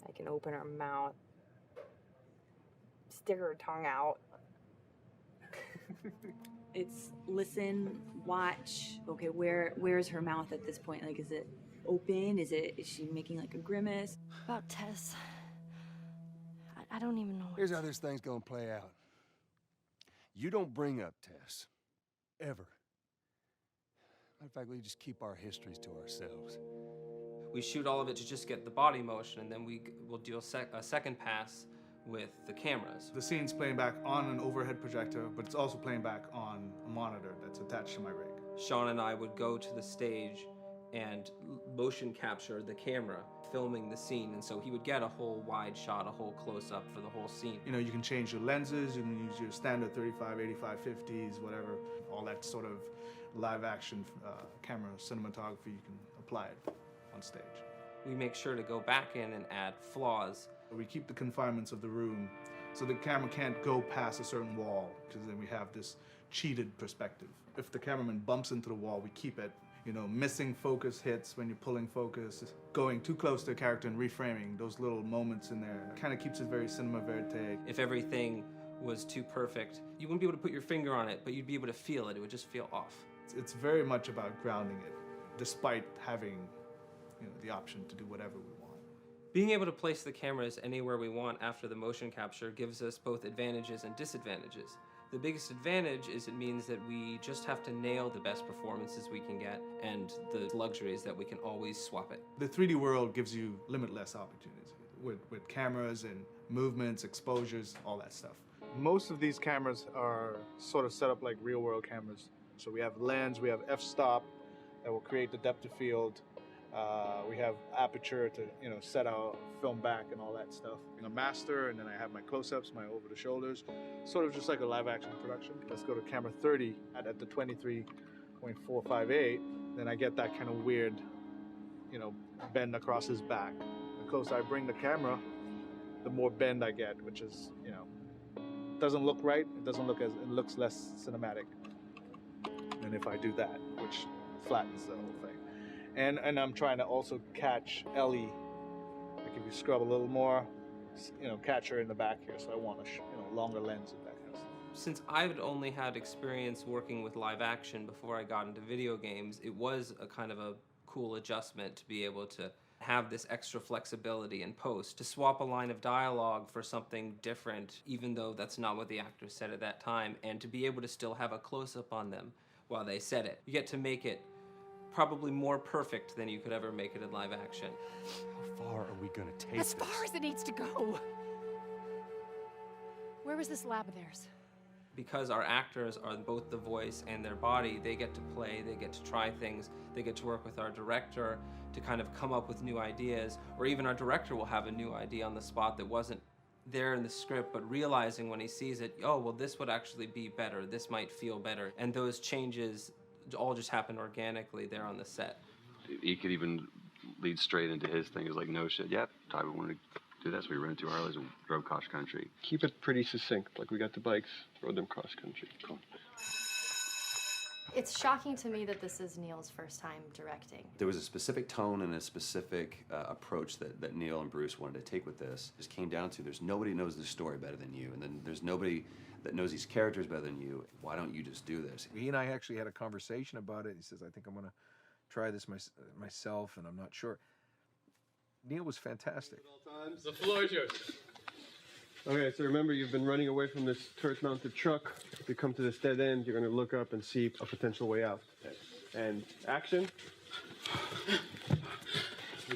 I can open her mouth, stick her tongue out. It's listen, watch. Okay, where's her mouth at this point? Like, is it open? Is she making like a grimace? About Tess. I don't even know. Here's how this thing's gonna play out. You don't bring up Tess. Ever. Matter of fact, we just keep our histories to ourselves. We shoot all of it to just get the body motion, and then we'll do a second pass with the cameras. The scene's playing back on an overhead projector, but it's also playing back on a monitor that's attached to my rig. Sean and I would go to the stage and motion capture the camera filming the scene, and so he would get a whole wide shot, a whole close-up for the whole scene. You can change your lenses, you can use your standard 35, 85, 50s, whatever, all that sort of live action camera cinematography, you can apply it on stage. We make sure to go back in and add flaws. We keep the confinements of the room so the camera can't go past a certain wall, because then we have this cheated perspective. If the cameraman bumps into the wall, we keep it. Missing focus hits when you're pulling focus, going too close to a character and reframing, those little moments in there kind of keeps it very cinema verite. If everything was too perfect, you wouldn't be able to put your finger on it, but you'd be able to feel it. It would just feel off. It's very much about grounding it, despite having the option to do whatever we want. Being able to place the cameras anywhere we want after the motion capture gives us both advantages and disadvantages. The biggest advantage is it means that we just have to nail the best performances we can get, and the luxury is that we can always swap it. The 3D world gives you limitless opportunities with cameras and movements, exposures, all that stuff. Most of these cameras are sort of set up like real world cameras. So we have lens, we have f-stop that will create the depth of field. We have aperture to set our film back and all that stuff. A master, and then I have my close-ups, my over the shoulders, sort of just like a live action production. Let's go to camera 30 at the 23.458. Then I get that kind of weird, bend across his back. The closer I bring the camera, the more bend I get, which is doesn't look right. It looks less cinematic than if I do that, which flattens the whole thing. And I'm trying to also catch Ellie. Like if you scrub a little more, catch her in the back here. So I want a longer lens of that kind of stuff. Since I've only had experience working with live action before I got into video games, it was a kind of a cool adjustment to be able to have this extra flexibility in post, to swap a line of dialogue for something different, even though that's not what the actors said at that time, and to be able to still have a close-up on them while they said it. You get to make it probably more perfect than you could ever make it in live action. How far are we gonna take As far as it needs to go. Where was this lab of theirs? Because our actors are both the voice and their body, they get to play, they get to try things, they get to work with our director to kind of come up with new ideas, or even our director will have a new idea on the spot that wasn't there in the script, but realizing when he sees it, oh, well, this would actually be better, this might feel better. And those changes all just happen organically there on the set. He could even lead straight into his thing. He's like, no shit, yep, Ty, we wanted to do that, so we rented 2 Harleys and drove cross country. Keep it pretty succinct. Like, we got the bikes, rode them cross country. Cool. It's shocking to me that this is Neil's first time directing. There was a specific tone and a specific approach that Neil and Bruce wanted to take with this. It just came down to there's nobody knows this story better than you, and then there's nobody that knows these characters better than you. Why don't you just do this? He and I actually had a conversation about it. He says, I think I'm going to try this myself, and I'm not sure. Neil was fantastic. The floor is yours. Okay, so remember, you've been running away from this turret-mounted truck. If you come to this dead end, you're going to look up and see a potential way out. And action.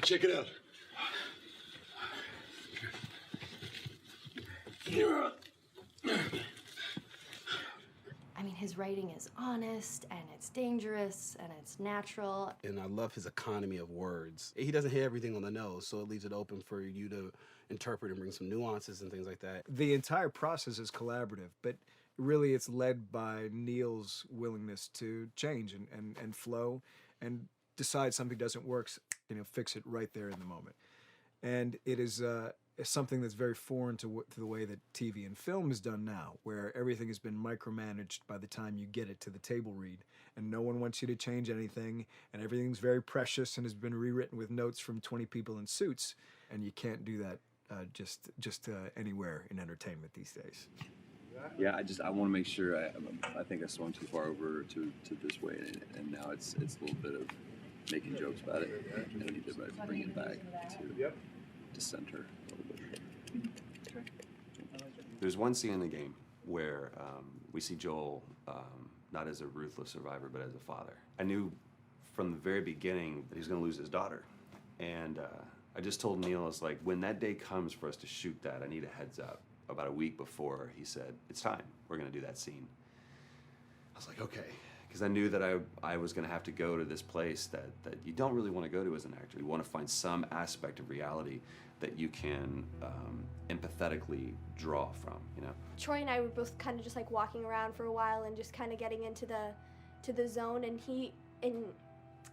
Check it out. I mean, his writing is honest, and it's dangerous, and it's natural. And I love his economy of words. He doesn't hit everything on the nose, so it leaves it open for you to interpret and bring some nuances and things like that. The entire process is collaborative, but really it's led by Neil's willingness to change and flow and decide something doesn't work, fix it right there in the moment. And it is something that's very foreign to the way that TV and film is done now, where everything has been micromanaged by the time you get it to the table read, and no one wants you to change anything, and everything's very precious and has been rewritten with notes from 20 people in suits, and you can't do that just anywhere in entertainment these days. Yeah, I want to make sure. I think I swung too far over to this way, and now it's a little bit of making jokes about it, and I need to bring it back to center a little bit. There's one scene in the game where we see Joel not as a ruthless survivor, but as a father. I knew from the very beginning that he was going to lose his daughter, and I just told Neil, I was like, when that day comes for us to shoot that, I need a heads up. About a week before, he said, it's time. We're going to do that scene. I was like, okay. Because I knew that I was going to have to go to this place that you don't really want to go to as an actor. You want to find some aspect of reality that you can empathetically draw from, Troy and I were both kind of just like walking around for a while and just kind of getting into the zone. And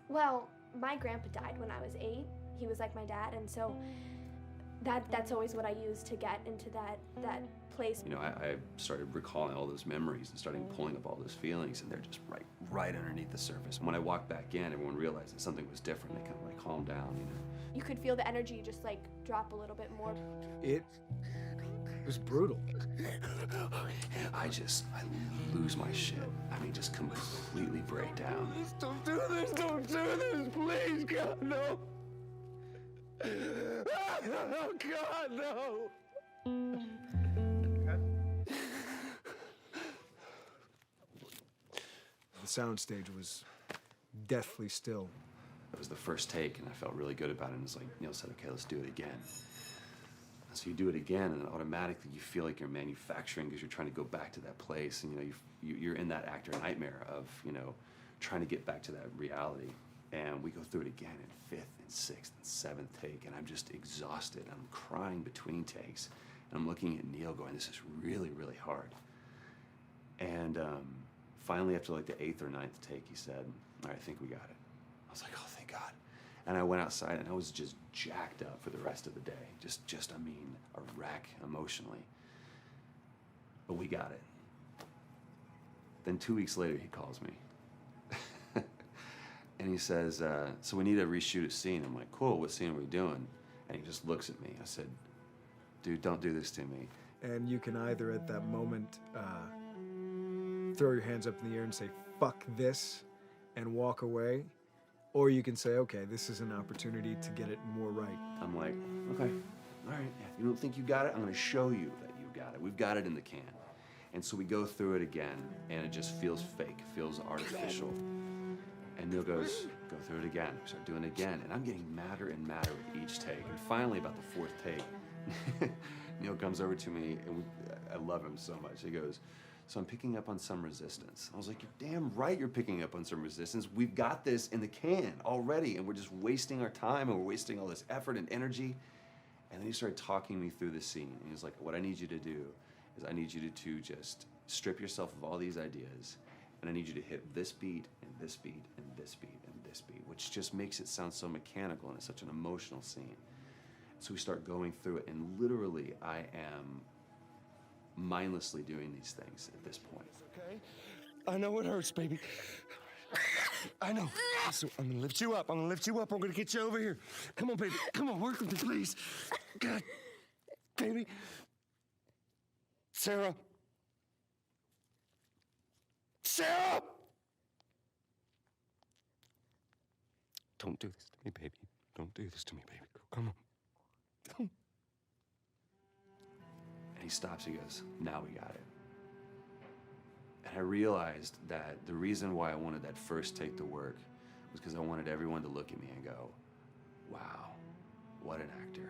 well, my grandpa died when I was 8. He was like my dad, and so that's always what I use to get into that place. I started recalling all those memories and starting pulling up all those feelings, and they're just right underneath the surface. When I walked back in, everyone realized that something was different. They kind of calmed down, You could feel the energy just like drop a little bit more. It was brutal. I lose my shit. I mean, just completely break down. Don't do this, please, God, no. Oh, God, no. The soundstage was deathly still. It was the first take, and I felt really good about it. And it's like Neil said, okay, let's do it again. And so you do it again, and automatically you feel like you're manufacturing because you're trying to go back to that place, and you're in that actor nightmare of trying to get back to that reality. And we go through it again in 5th and 6th and 7th take, and I'm just exhausted. I'm crying between takes, and I'm looking at Neil going, this is really, really hard. And finally, after like the 8th or 9th take, he said, all right, I think we got it. I was like, oh, thank God. And I went outside, and I was just jacked up for the rest of the day. Just a wreck emotionally. But we got it. Then 2 weeks later, he calls me. And he says, so we need to reshoot a scene. I'm like, cool, what scene are we doing? And he just looks at me. I said, dude, don't do this to me. And you can either at that moment throw your hands up in the air and say, fuck this, and walk away, or you can say, okay, this is an opportunity to get it more right. I'm like, okay, all right, yeah, you don't think you got it? I'm gonna show you that you got it. We've got it in the can. And so we go through it again, and it just feels fake, feels artificial. And Neil goes, go through it again. We start doing it again, and I'm getting madder and madder with each take. And finally, about the fourth take, Neil comes over to me, and I love him so much. He goes, so I'm picking up on some resistance. I was like, you're damn right you're picking up on some resistance. We've got this in the can already, and we're just wasting our time, and we're wasting all this effort and energy. And then he started talking me through the scene. And he was like, what I need you to do is I need you to just strip yourself of all these ideas, and I need you to hit this beat, and this beat, and this beat, and this beat, which just makes it sound so mechanical, and it's such an emotional scene. So we start going through it, and literally I am mindlessly doing these things at this point. Okay? I know it hurts, baby. I know. So I'm gonna lift you up. I'm gonna lift you up. I'm gonna get you over here. Come on, baby. Come on, work with me, please. God, baby. Sarah. Sarah! Don't do this to me, baby. Don't do this to me, baby. Come on. And he stops, he goes, now we got it. And I realized that the reason why I wanted that first take to work was because I wanted everyone to look at me and go, wow, what an actor.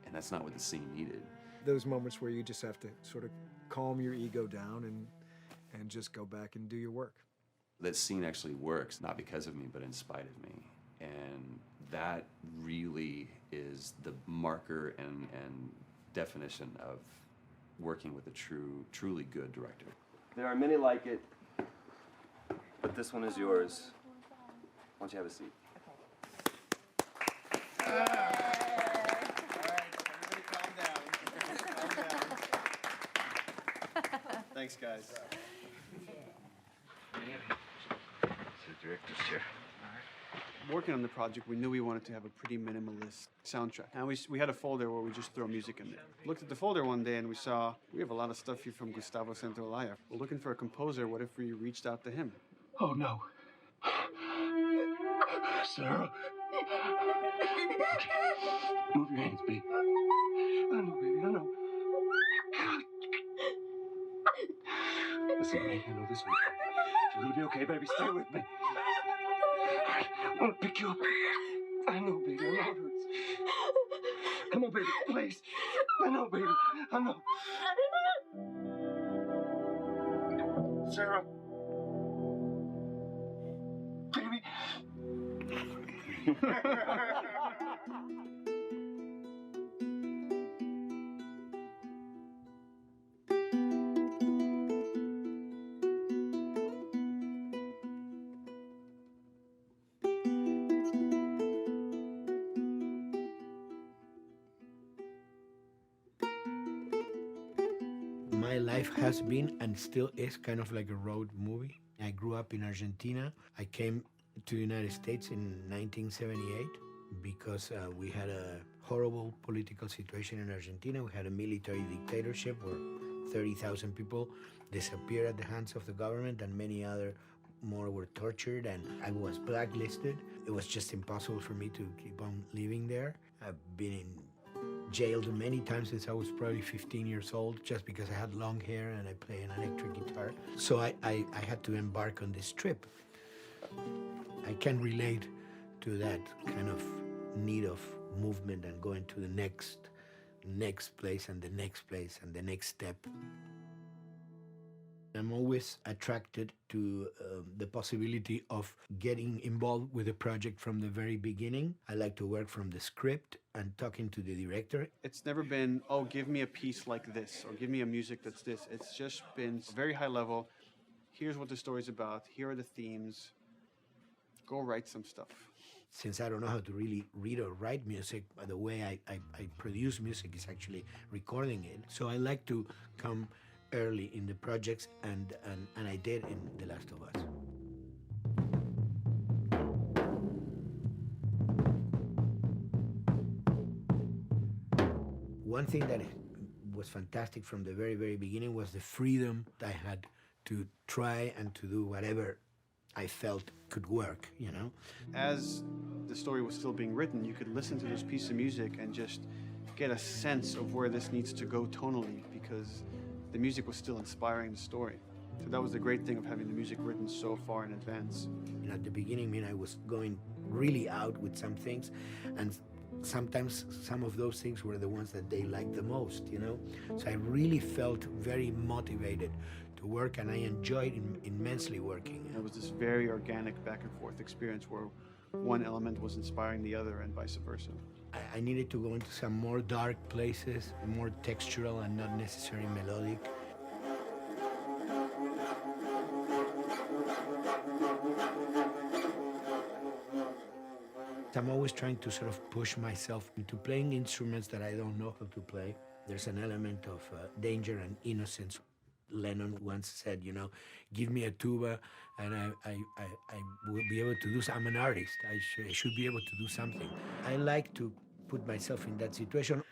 And that's not what the scene needed. Those moments where you just have to sort of calm your ego down and just go back and do your work. That scene actually works, not because of me, but in spite of me. And that really is the marker and definition of working with a truly good director. There are many like it, but this one is yours. Why don't you have a seat? Thanks, guys. The director's chair. Working on the project, we knew we wanted to have a pretty minimalist soundtrack. And we had a folder where we just throw music in there. Looked at the folder one day and we saw, we have a lot of stuff here from Gustavo Santaolalla. We're looking for a composer. What if we reached out to him? Oh, no. Sarah. Move your hands, baby. I know, baby, I know. Listen to me, I know this one. You're gonna be okay, baby. Stay with me. I'm gonna pick you up. I know, baby. I know it hurts. Come on, baby. Please. I know, baby. I know. Sarah. Baby. My life has been and still is kind of like a road movie. I grew up in Argentina. I came to the United States in 1978 because we had a horrible political situation in Argentina. We had a military dictatorship where 30,000 people disappeared at the hands of the government and many other more were tortured, and I was blacklisted. It was just impossible for me to keep on living there. I've been in jailed many times since I was probably 15 years old just because I had long hair and I play an electric guitar. So I had to embark on this trip. I can relate to that kind of need of movement and going to the next place and the next place and the next step. I'm always attracted to the possibility of getting involved with a project from the very beginning. I like to work from the script and talking to the director. It's never been, oh, give me a piece like this, or give me a music that's this. It's just been very high level. Here's what the story's about. Here are the themes. Go write some stuff. Since I don't know how to really read or write music, the way I produce music is actually recording it. So I like to come early in the projects, and I did in The Last of Us. one thing that was fantastic from the very, very beginning was the freedom I had to try and to do whatever I felt could work, you know? As the story was still being written, you could listen to this piece of music and just get a sense of where this needs to go tonally, because the music was still inspiring the story. So that was the great thing of having the music written so far in advance. You know, at the beginning, I mean, I was going really out with some things, and sometimes some of those things were the ones that they liked the most, you know? So I really felt very motivated to work, and I enjoyed immensely working. It was this very organic back and forth experience where one element was inspiring the other and vice versa. I needed to go into some more dark places, more textural and not necessarily melodic. I'm always trying to sort of push myself into playing instruments that I don't know how to play. There's an element of danger and innocence. Lennon once said, you know, give me a tuba and I will be able to do something. I'm an artist. I should be able to do something. I like to put myself in that situation.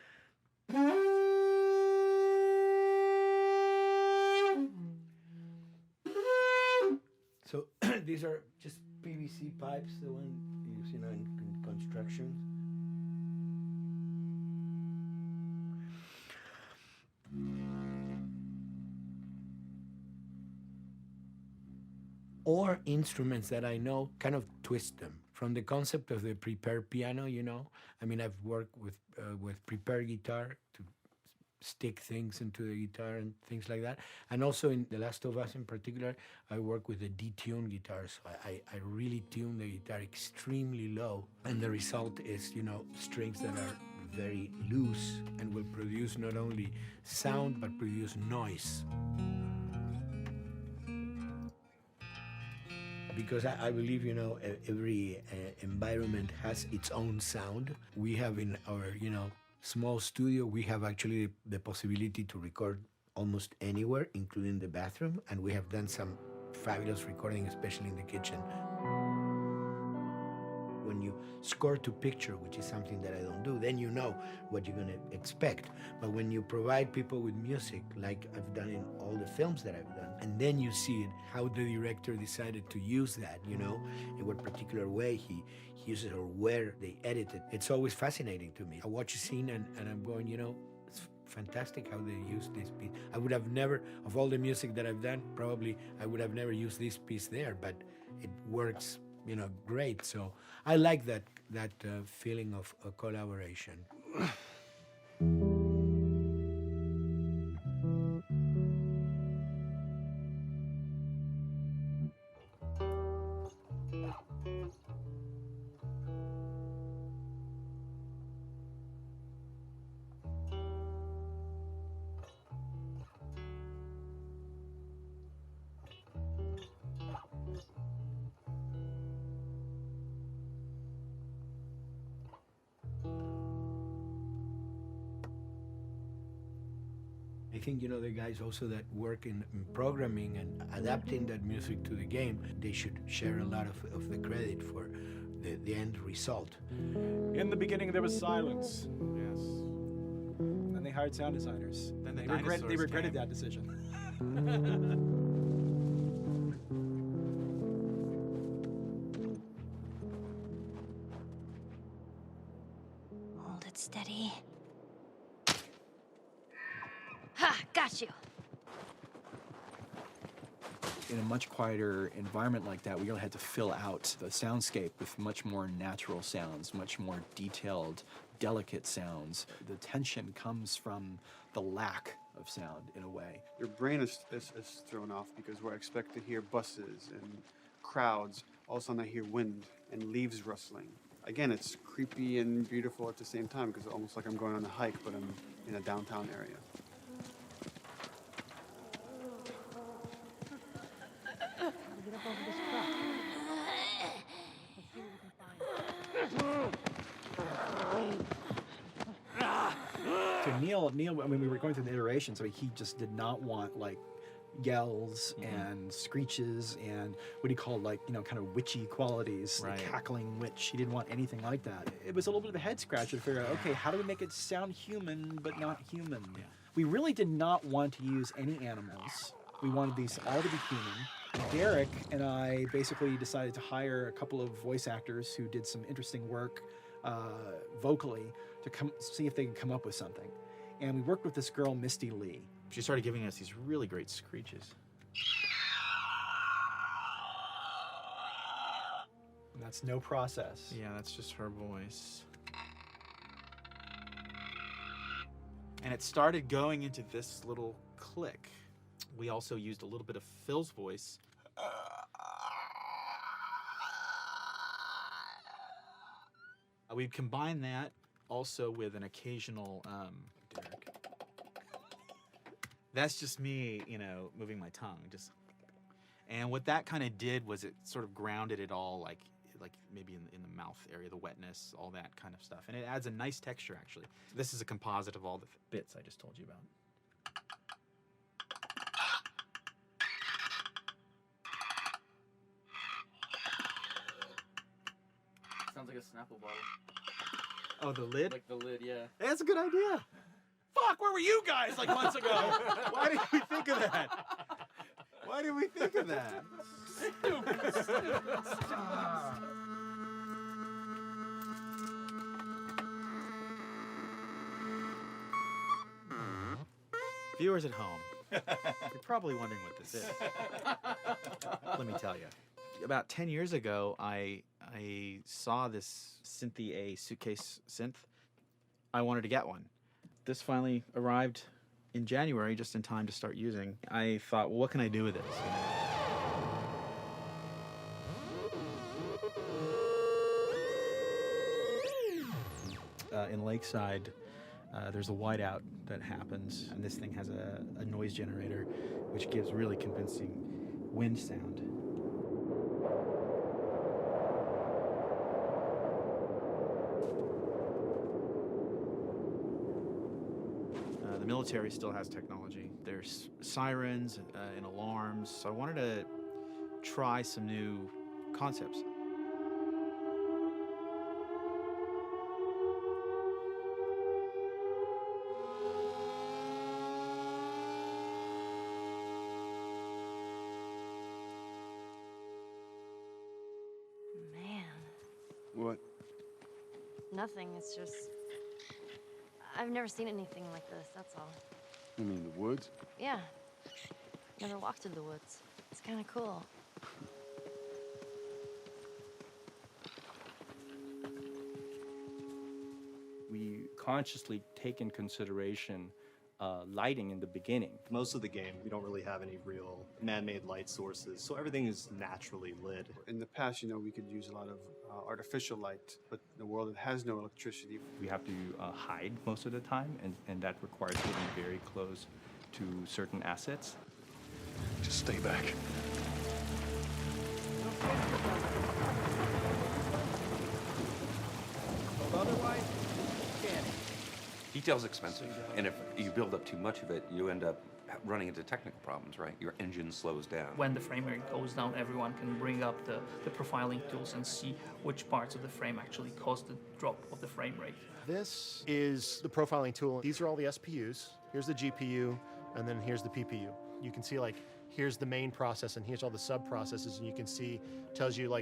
So these are just PVC pipes, the one you use, you know, in construction. Or instruments that I know, kind of twist them. From the concept of the prepared piano, you know, I mean, I've worked with prepared guitar to stick things into the guitar and things like that. And also in The Last of Us in particular, I work with a detuned guitar. So I really tune the guitar extremely low. And the result is, you know, strings that are very loose and will produce not only sound, but produce noise. Because I believe, you know, every environment has its own sound. We have in our, you know, small studio, we have actually the possibility to record almost anywhere, including the bathroom, and we have done some fabulous recording, especially in the kitchen. When you score to picture, which is something that I don't do, then you know what you're gonna expect. But when you provide people with music, like I've done in all the films that I've done, and then you see it, how the director decided to use that, you know, in what particular way he uses or where they edit it. It's always fascinating to me. I watch a scene and I'm going, you know, it's fantastic how they use this piece. I would have never, of all the music that I've done, probably I would have never used this piece there, but it works, you know, great. So I like that feeling of collaboration. I think, you know, the guys also that work in programming and adapting that music to the game, they should share a lot of the credit for the end result. In the beginning, there was silence. Yes. Then they hired sound designers. Then they regretted that decision. Hold it steady. Ha! Got you! In a much quieter environment like that, we really had to fill out the soundscape with much more natural sounds, much more detailed, delicate sounds. The tension comes from the lack of sound, in a way. Your brain is thrown off because where I expect to hear buses and crowds, all of a sudden I hear wind and leaves rustling. Again, it's creepy and beautiful at the same time because it's almost like I'm going on a hike, but I'm in a downtown area. To Neil, I mean, we were going through the iterations, so he just did not want, like, yells and screeches and what he called like, kind of witchy qualities, the cackling witch. He didn't want anything like that. It was a little bit of a head scratcher to figure out, okay, how do we make it sound human but not human? Yeah. We really did not want to use any animals. We wanted these all to be human. Derek and I basically decided to hire a couple of voice actors who did some interesting work vocally to see if they could come up with something. And we worked with this girl, Misty Lee. She started giving us these really great screeches. And that's no process. Yeah, that's just her voice. And it started going into this little click. We also used a little bit of Phil's voice. We'd combine that also with an occasional Derek. That's just me, moving my tongue. And what that kind of did was it sort of grounded it all, like maybe in the mouth area, the wetness, all that kind of stuff. And it adds a nice texture, actually. This is a composite of all the bits I just told you about. Sounds like a Snapple bottle. Oh, the lid? Like the lid, yeah. Hey, that's a good idea. Fuck, where were you guys like months ago? Why did we think of that? Why did we think of that? Stupid. Viewers at home, you're probably wondering what this is. Let me tell you. About 10 years ago, I saw this Synthie A suitcase synth. I wanted to get one. This finally arrived in January, just in time to start using. I thought, well, what can I do with this? In Lakeside, there's a whiteout that happens, and this thing has a noise generator, which gives really convincing wind sound. The military still has technology. There's sirens and alarms, so I wanted to try some new concepts. Man. What? Nothing. It's just... I've never seen anything like this, that's all. You mean the woods? Yeah. Never walked through the woods. It's kind of cool. We consciously take in consideration lighting in the beginning. Most of the game, we don't really have any real man-made light sources, so everything is naturally lit. In the past, we could use a lot of artificial light, but in a world that has no electricity. We have to hide most of the time, and that requires getting very close to certain assets. Just stay back. Otherwise, can't. Detail's expensive, and if you build up too much of it, you end up running into technical problems, right? Your engine slows down. When the frame rate goes down, everyone can bring up the profiling tools and see which parts of the frame actually cause the drop of the frame rate. This is the profiling tool. These are all the SPUs. Here's the GPU, and then here's the PPU. You can see here's the main process, and here's all the sub-processes, and you can see, tells you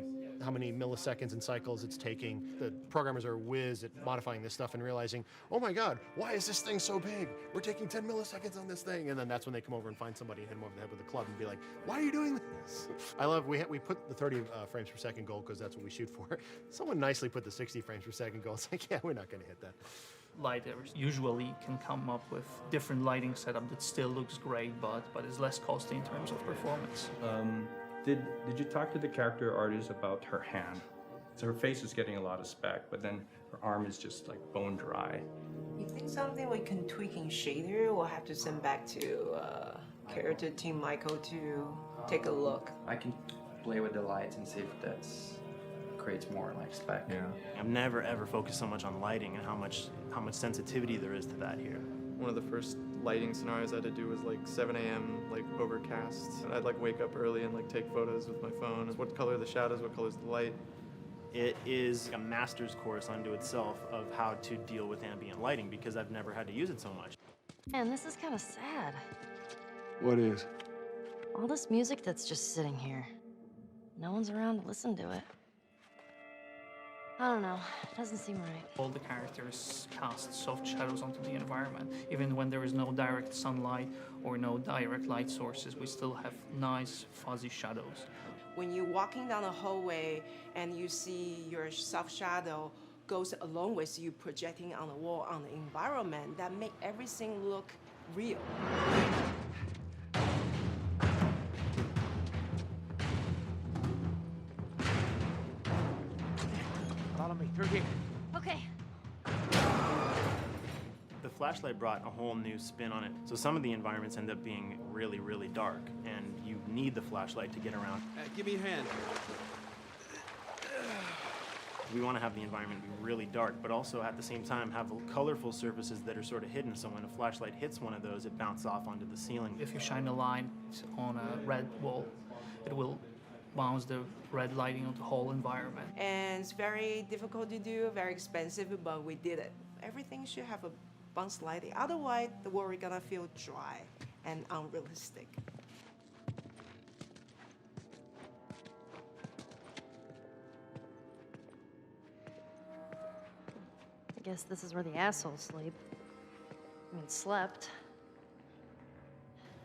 how many milliseconds and cycles it's taking. The programmers are whiz at modifying this stuff and realizing, oh my God, why is this thing so big? We're taking 10 milliseconds on this thing. And then that's when they come over and find somebody and hit them over the head with a club and be like, why are you doing this? I love, we put the 30 frames per second goal because that's what we shoot for. Someone nicely put the 60 frames per second goal. It's like, yeah, we're not gonna hit that. Lighters usually can come up with different lighting setup that still looks great, but is less costly in terms of performance. Did you talk to the character artist about her hand? So her face is getting a lot of spec, but then her arm is just like bone dry. You think something we can tweak in shader? We'll have to send back to character team Michael to take a look. I can play with the lights and see if that's creates more like spec. Yeah. I've never ever focused so much on lighting and how much sensitivity there is to that here. One of the first lighting scenarios I had to do was like 7 a.m. like overcast. And I'd like wake up early and like take photos with my phone. What color are the shadows? What color is the light? It is a master's course unto itself of how to deal with ambient lighting because I've never had to use it so much. Man, this is kind of sad. What is? All this music that's just sitting here. No one's around to listen to it. I don't know. It doesn't seem right. All the characters cast soft shadows onto the environment. Even when there is no direct sunlight or no direct light sources, we still have nice fuzzy shadows. When you're walking down a hallway and you see your soft shadow goes along with you projecting on the wall on the environment, that make everything look real. Follow me through here. Okay. The flashlight brought a whole new spin on it. So some of the environments end up being really, really dark, and you need the flashlight to get around. Give me your hand. We want to have the environment be really dark, but also at the same time have colorful surfaces that are sort of hidden, so when a flashlight hits one of those, it bounces off onto the ceiling. If you shine a light on a red wall, it will bounce the red lighting on the whole environment. And it's very difficult to do, very expensive, but we did it. Everything should have a bounce lighting. Otherwise, the world is gonna feel dry and unrealistic. I guess this is where the assholes sleep. I mean, slept.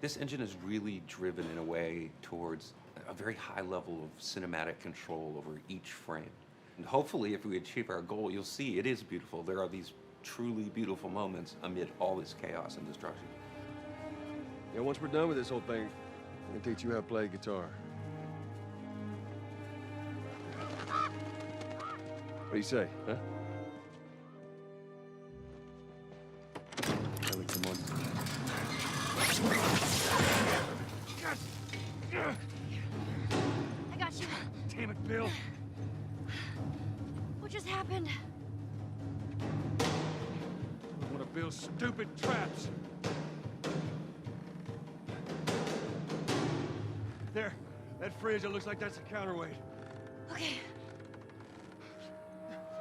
This engine is really driven in a way towards a very high level of cinematic control over each frame. And hopefully, if we achieve our goal, you'll see it is beautiful. There are these truly beautiful moments amid all this chaos and destruction. Yeah, once we're done with this whole thing, I can teach you how to play guitar. What do you say, huh? Ellie, come on. I got you. Damn it, Bill. What just happened? One of Bill's stupid traps. There, that fridge, it looks like that's a counterweight. Okay.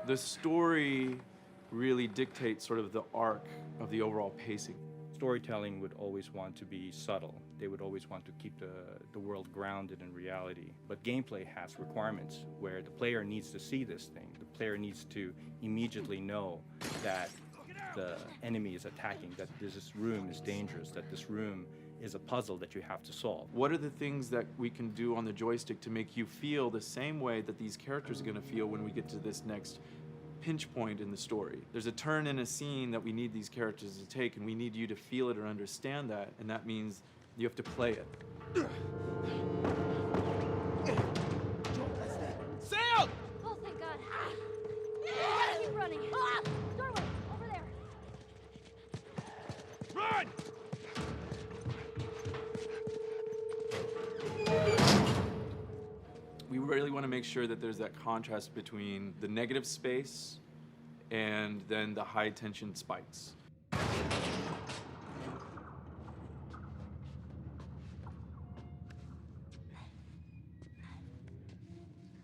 The story really dictates sort of the arc of the overall pacing. Storytelling would always want to be subtle. They would always want to keep the world grounded in reality. But gameplay has requirements where the player needs to see this thing. The player needs to immediately know that the enemy is attacking, that this room is dangerous, that this room is a puzzle that you have to solve. What are the things that we can do on the joystick to make you feel the same way that these characters are going to feel when we get to this next pinch point in the story? There's a turn in a scene that we need these characters to take, and we need you to feel it or understand that, and that means you have to play it. Sail! Oh, thank God. Gotta keep running. Doorway, over there. Run! We really want to make sure that there's that contrast between the negative space and then the high tension spikes.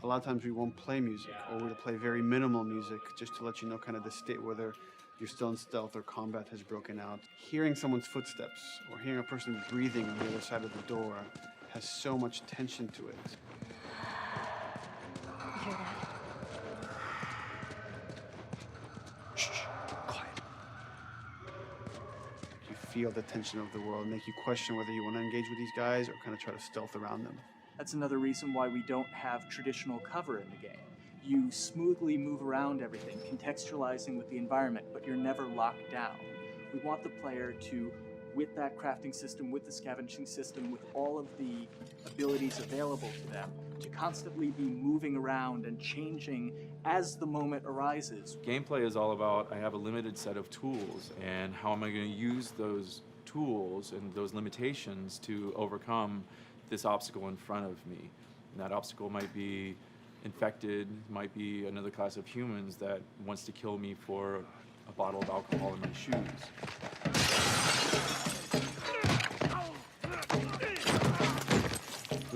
A lot of times we won't play music, or we'll play very minimal music just to let you know kind of the state, whether you're still in stealth or combat has broken out. Hearing someone's footsteps or hearing a person breathing on the other side of the door has so much tension to it. You hear that? You feel the tension of the world, make you question whether you want to engage with these guys or kind of try to stealth around them. That's another reason why we don't have traditional cover in the game. You smoothly move around everything, contextualizing with the environment, but you're never locked down. We want the player to, with that crafting system, with the scavenging system, with all of the abilities available to them, to constantly be moving around and changing as the moment arises. Gameplay is all about, I have a limited set of tools, and how am I going to use those tools and those limitations to overcome this obstacle in front of me. And that obstacle might be infected, might be another class of humans that wants to kill me for a bottle of alcohol in my shoes.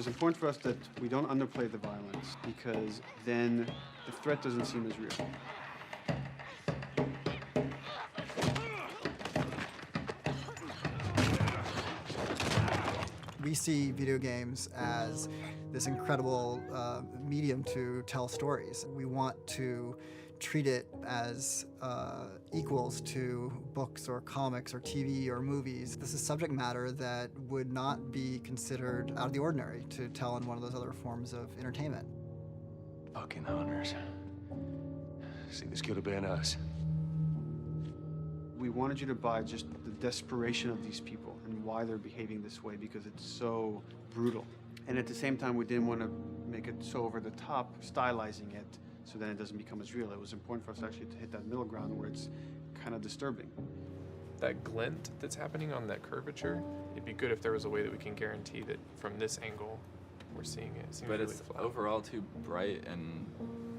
was important for us that we don't underplay the violence, because then the threat doesn't seem as real. We see video games as this incredible medium to tell stories. We want to treat it as equals to books or comics or TV or movies. This is subject matter that would not be considered out of the ordinary to tell in one of those other forms of entertainment. Fucking hunters. See, this could have been us. We wanted you to buy just the desperation of these people and why they're behaving this way, because it's so brutal. And at the same time, we didn't want to make it so over the top, stylizing it, so then it doesn't become as real. It was important for us actually to hit that middle ground where it's kind of disturbing. That glint that's happening on that curvature, it'd be good if there was a way that we can guarantee that from this angle, we're seeing it. Seems But really it's flat. overall too bright and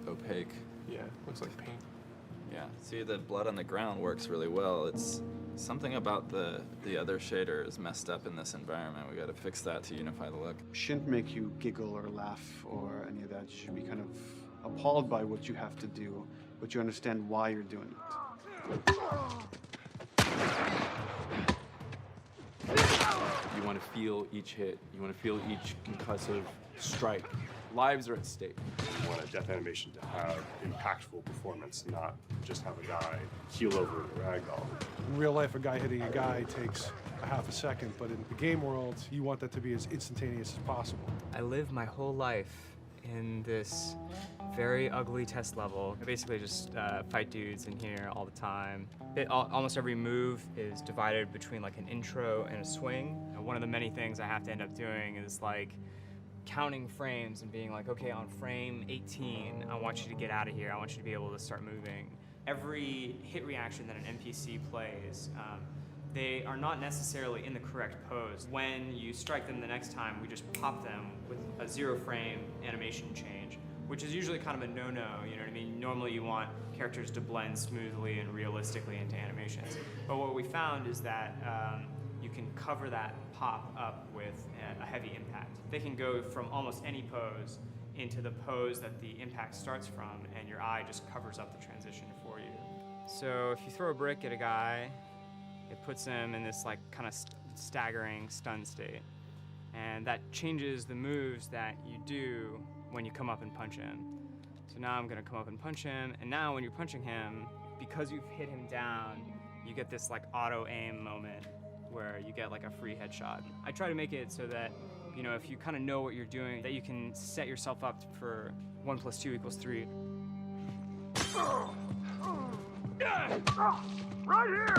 opaque. Yeah, looks like paint. Yeah, see, the blood on the ground works really well. It's something about the other shader is messed up in this environment. We got to fix that to unify the look. Shouldn't make you giggle or laugh or any of that. You should be kind of appalled by what you have to do, but you understand why you're doing it. You want to feel each hit. You want to feel each concussive strike. Lives are at stake. We want a death animation to have impactful performance, not just have a guy keel over in a ragdoll. In real life, a guy hitting a guy takes a half a second, but in the game world, you want that to be as instantaneous as possible. I lived my whole life in this very ugly test level. I basically just fight dudes in here all the time. Almost every move is divided between like an intro and a swing. And one of the many things I have to end up doing is like counting frames and being like, okay, on frame 18, I want you to get out of here. I want you to be able to start moving. Every hit reaction that an NPC plays, they are not necessarily in the correct pose. When you strike them the next time, we just pop them with a 0 frame animation change, which is usually kind of a no-no, you know what I mean? Normally you want characters to blend smoothly and realistically into animations. But what we found is that you can cover that pop up with a heavy impact. They can go from almost any pose into the pose that the impact starts from, and your eye just covers up the transition for you. So if you throw a brick at a guy, it puts him in this like kind of staggering stun state. And that changes the moves that you do when you come up and punch him. So now I'm gonna come up and punch him, and now when you're punching him, because you've hit him down, you get this like auto aim moment where you get like a free headshot. I try to make it so that, you know, if you kind of know what you're doing, that you can set yourself up for 1 + 2 = 3. Right here!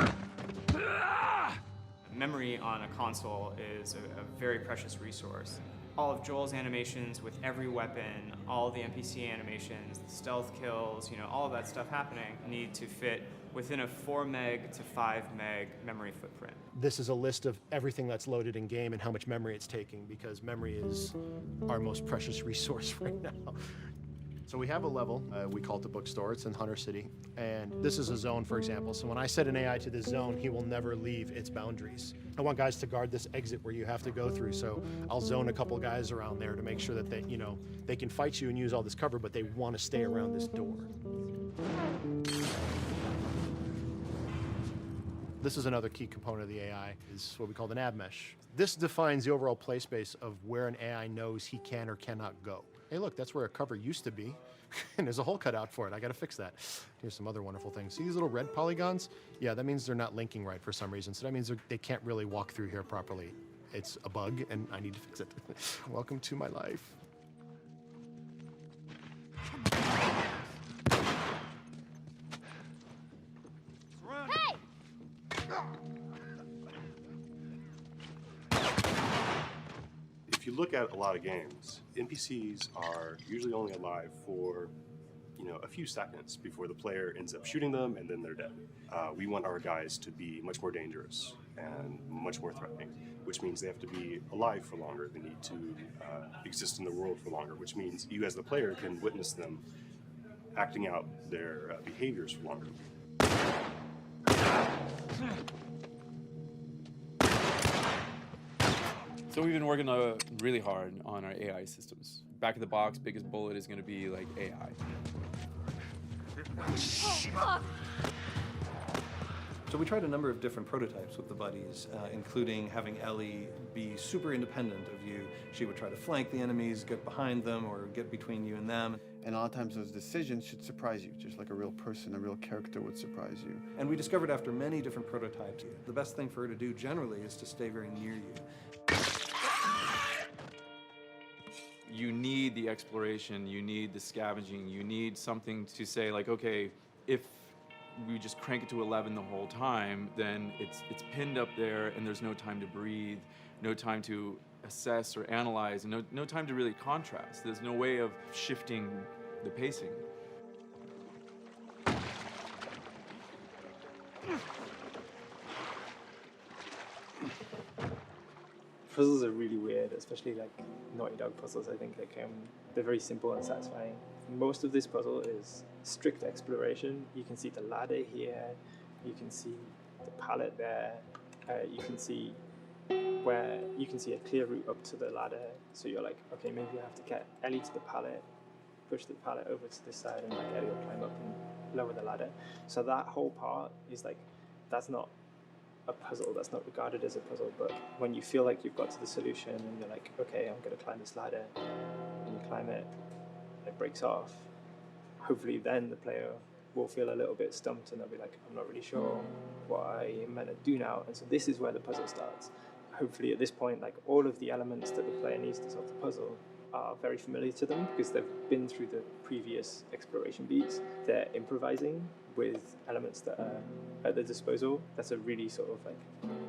Memory on a console is a very precious resource. All of Joel's animations with every weapon, all the NPC animations, the stealth kills, you know, all of that stuff happening need to fit within a 4 meg to 5 meg memory footprint. This is a list of everything that's loaded in game and how much memory it's taking, because memory is our most precious resource right now. So we have a level, we call it the bookstore, it's in Hunter City, and this is a zone, for example. So when I set an AI to this zone, he will never leave its boundaries. I want guys to guard this exit where you have to go through, so I'll zone a couple guys around there to make sure that they, you know, they can fight you and use all this cover, but they want to stay around this door. This is another key component of the AI, is what we call the nav mesh. This defines the overall play space of where an AI knows he can or cannot go. Hey, look, that's where a cover used to be, and there's a hole cut out for it. I gotta fix that. Here's some other wonderful things. See these little red polygons? Yeah, that means they're not linking right for some reason, so that means they can't really walk through here properly. It's a bug, and I need to fix it. Welcome to my life. If you look at a lot of games, NPCs are usually only alive for, a few seconds before the player ends up shooting them and then they're dead. We want our guys to be much more dangerous and much more threatening, which means they have to be alive for longer. They need to exist in the world for longer, which means you as the player can witness them acting out their behaviors for longer. So we've been working really hard on our AI systems. Back of the box, biggest bullet is going to be like AI. So we tried a number of different prototypes with the buddies, including having Ellie be super independent of you. She would try to flank the enemies, get behind them, or get between you and them. And a lot of times those decisions should surprise you, just like a real person, a real character would surprise you. And we discovered after many different prototypes, the best thing for her to do generally is to stay very near you. You need the exploration, you need the scavenging, you need something to say like, okay, if we just crank it to 11 the whole time, then it's pinned up there and there's no time to breathe, no time to assess or analyze, and no time to really contrast. There's no way of shifting the pacing. Puzzles are really weird, especially like Naughty Dog puzzles. I think they're very simple and satisfying. Most of this puzzle is strict exploration. You can see the ladder here, you can see the pallet there, you can see a clear route up to the ladder. So you're like, okay, maybe you have to get Ellie to the pallet, push the pallet over to this side, and like Ellie will climb up and lower the ladder. So that whole part is like, that's not a puzzle, that's not regarded as a puzzle, but when you feel like you've got to the solution and you're like, okay, I'm going to climb this ladder, and you climb it, and it breaks off, hopefully then the player will feel a little bit stumped and they'll be like, I'm not really sure what I am meant to do now. And so this is where the puzzle starts. Hopefully at this point, like all of the elements that the player needs to solve the puzzle are very familiar to them because they've been through the previous exploration beats. They're improvising with elements that are at their disposal. That's a really sort of like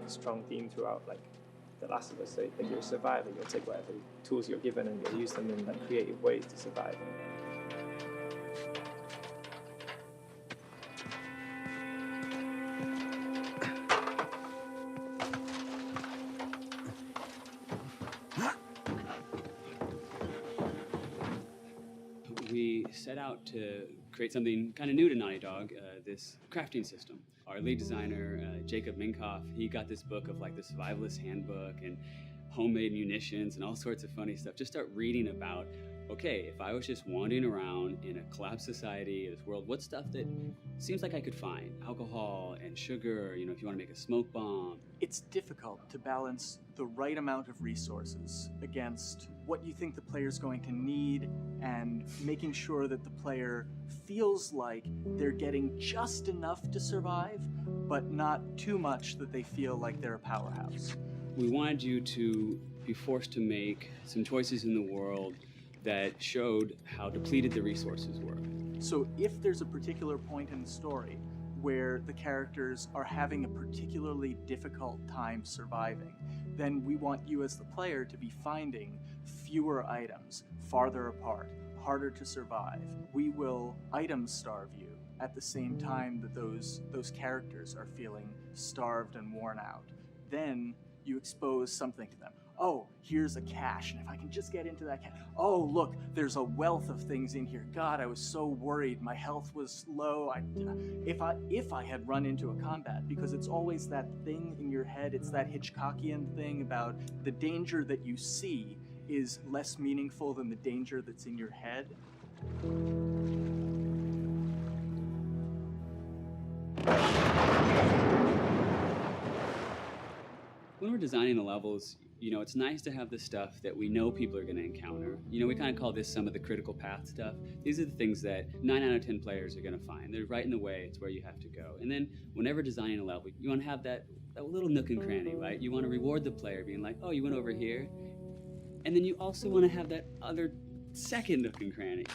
strong theme throughout like The Last of Us. So like you're a survivor, you'll take whatever tools you're given and you'll use them in like creative ways to survive. We set out to create something kind of new to Naughty Dog, this crafting system. Our lead designer, Jacob Minkoff, he got this book of like the survivalist handbook and homemade munitions and all sorts of funny stuff. Just start reading about, okay, if I was just wandering around in a collapsed society, this world, what stuff that seems like I could find? Alcohol and sugar, you know, if you want to make a smoke bomb. It's difficult to balance the right amount of resources against what you think the player's going to need and making sure that the player feels like they're getting just enough to survive, but not too much that they feel like they're a powerhouse. We wanted you to be forced to make some choices in the world that showed how depleted the resources were. So if there's a particular point in the story where the characters are having a particularly difficult time surviving, then we want you as the player to be finding fewer items, farther apart, harder to survive. We will item starve you at the same time that those characters are feeling starved and worn out. Then you expose something to them. Oh, here's a cache, and if I can just get into that cache. Oh, look, there's a wealth of things in here. God, I was so worried. My health was low. If I had run into a combat, because it's always that thing in your head, it's that Hitchcockian thing about the danger that you see is less meaningful than the danger that's in your head. When we're designing the levels, you know, it's nice to have the stuff that we know people are going to encounter. You know, we kind of call this some of the critical path stuff. These are the things that 9 out of 10 players are going to find. They're right in the way. It's where you have to go. And then whenever designing a level, you want to have that little nook and cranny, right? You want to reward the player being like, oh, you went over here. And then you also want to have that other second nook and cranny.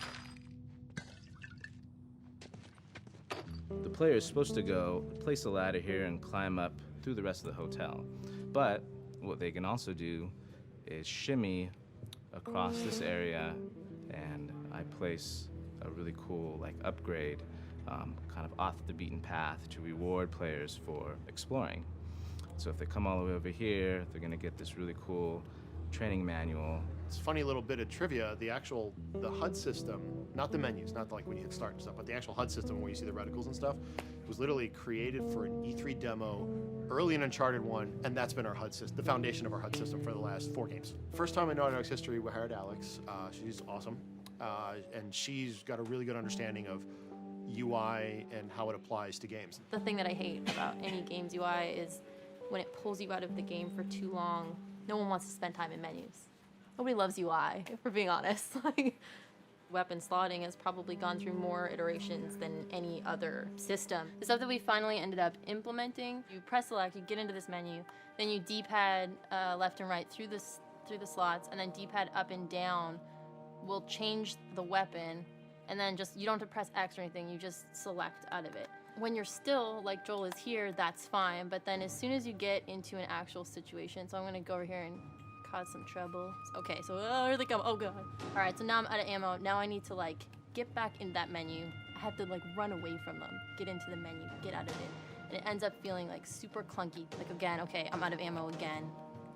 The player is supposed to go place a ladder here and climb up through the rest of the hotel. But what they can also do is shimmy across this area, and I place a really cool like upgrade kind of off the beaten path to reward players for exploring. So if they come all the way over here, they're gonna get this really cool training manual. It's a funny little bit of trivia. The HUD system, not the menus, not like when you hit start and stuff, but the actual HUD system where you see the reticles and stuff, It was literally created for an E3 demo early in Uncharted 1, and that's been our HUD system, the foundation of our HUD system for the last 4 games. First time in Naughty Dog's history, we hired Alex. She's awesome, and she's got a really good understanding of UI and how it applies to games. The thing that I hate about any game's UI is when it pulls you out of the game for too long. No one wants to spend time in menus. Nobody loves UI, if we're being honest. Like, weapon slotting has probably gone through more iterations than any other system. The stuff that we finally ended up implementing, you press select, you get into this menu, then you D-pad left and right through the slots, and then D-pad up and down will change the weapon, and then just, you don't have to press X or anything, you just select out of it. When you're still, like Joel is here, that's fine, but then as soon as you get into an actual situation, so I'm gonna go over here and cause some trouble. Okay, so here they come, oh god. All right, so now I'm out of ammo. Now I need to like get back in that menu. I have to like run away from them, get into the menu, get out of it. And it ends up feeling like super clunky. Like again, okay, I'm out of ammo again.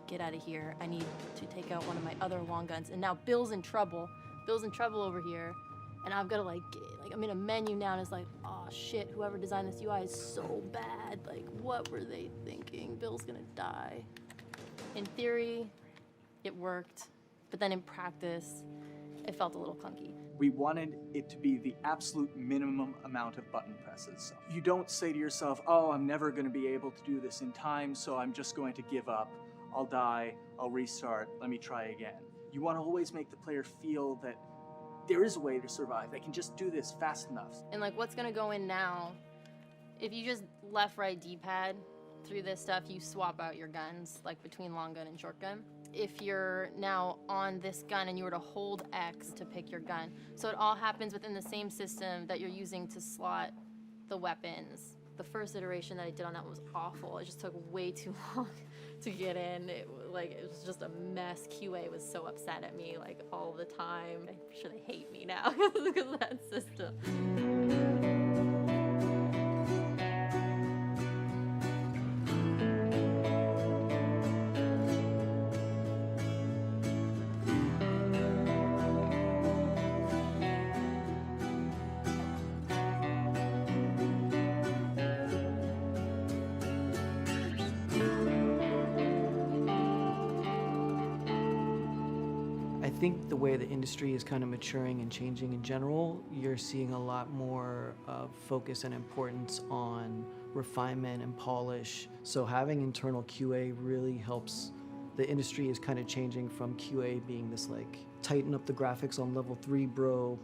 Get out of here. I need to take out one of my other long guns. And now Bill's in trouble. Bill's in trouble over here. And I've got to like I'm in a menu now and it's like, oh shit, whoever designed this UI is so bad. Like, what were they thinking? Bill's gonna die. In theory, it worked, but then in practice, it felt a little clunky. We wanted it to be the absolute minimum amount of button presses. You don't say to yourself, oh, I'm never going to be able to do this in time, so I'm just going to give up. I'll die, I'll restart, let me try again. You want to always make the player feel that there is a way to survive. They can just do this fast enough. And like what's gonna go in now, if you just left, right, D-pad through this stuff, you swap out your guns, like between long gun and short gun. If you're now on this gun and you were to hold X to pick your gun. So it all happens within the same system that you're using to slot the weapons. The first iteration that I did on that was awful. It just took way too long to get in. It was just a mess. QA was so upset at me like all the time. I'm sure they hate me now because of that system. I think the way the industry is kind of maturing and changing in general, you're seeing a lot more focus and importance on refinement and polish. So having internal QA really helps. The industry is kind of changing from QA being this like tighten up the graphics on level 3 bro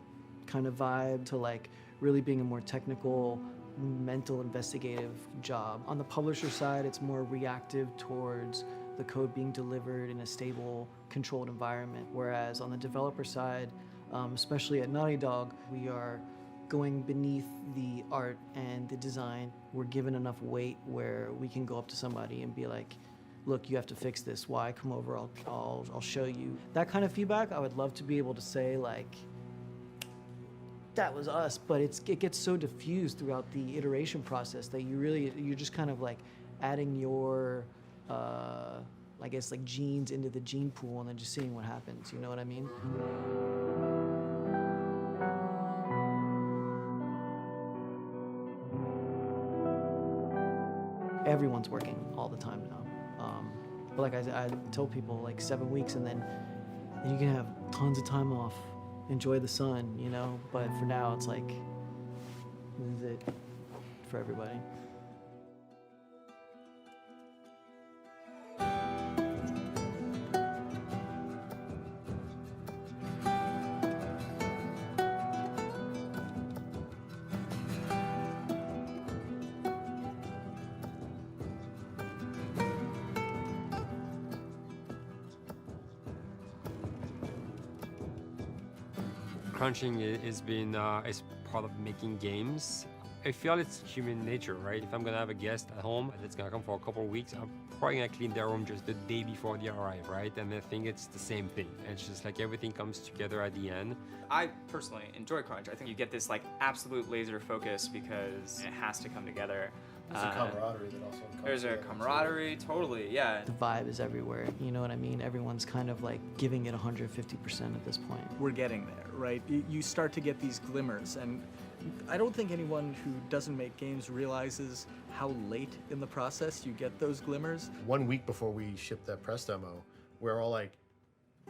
kind of vibe to like really being a more technical, mental investigative job. On the publisher side, it's more reactive towards the code being delivered in a stable, controlled environment. Whereas on the developer side, especially at Naughty Dog, we are going beneath the art and the design. We're given enough weight where we can go up to somebody and be like, look, you have to fix this. Why? Come over, I'll show you. That kind of feedback, I would love to be able to say like, that was us, but it gets so diffused throughout the iteration process that you're just kind of like adding your, I guess like genes into the gene pool and then just seeing what happens, you know what I mean? Everyone's working all the time now. But like I tell people like 7 weeks and then you can have tons of time off, enjoy the sun, you know? But for now it's like, this is it for everybody. Crunching is part of making games. I feel it's human nature, right? If I'm gonna have a guest at home that's gonna come for a couple of weeks, I'm probably gonna clean their room just the day before they arrive, right? And I think it's the same thing. It's just like everything comes together at the end. I personally enjoy crunch. I think you get this like absolute laser focus because it has to come together. There's a camaraderie that also comes There's a together. camaraderie, totally, yeah. The vibe is everywhere, you know what I mean? Everyone's kind of like giving it 150% at this point. We're getting there, right? You start to get these glimmers, and I don't think anyone who doesn't make games realizes how late in the process you get those glimmers. 1 week before we shipped that press demo, we're all like,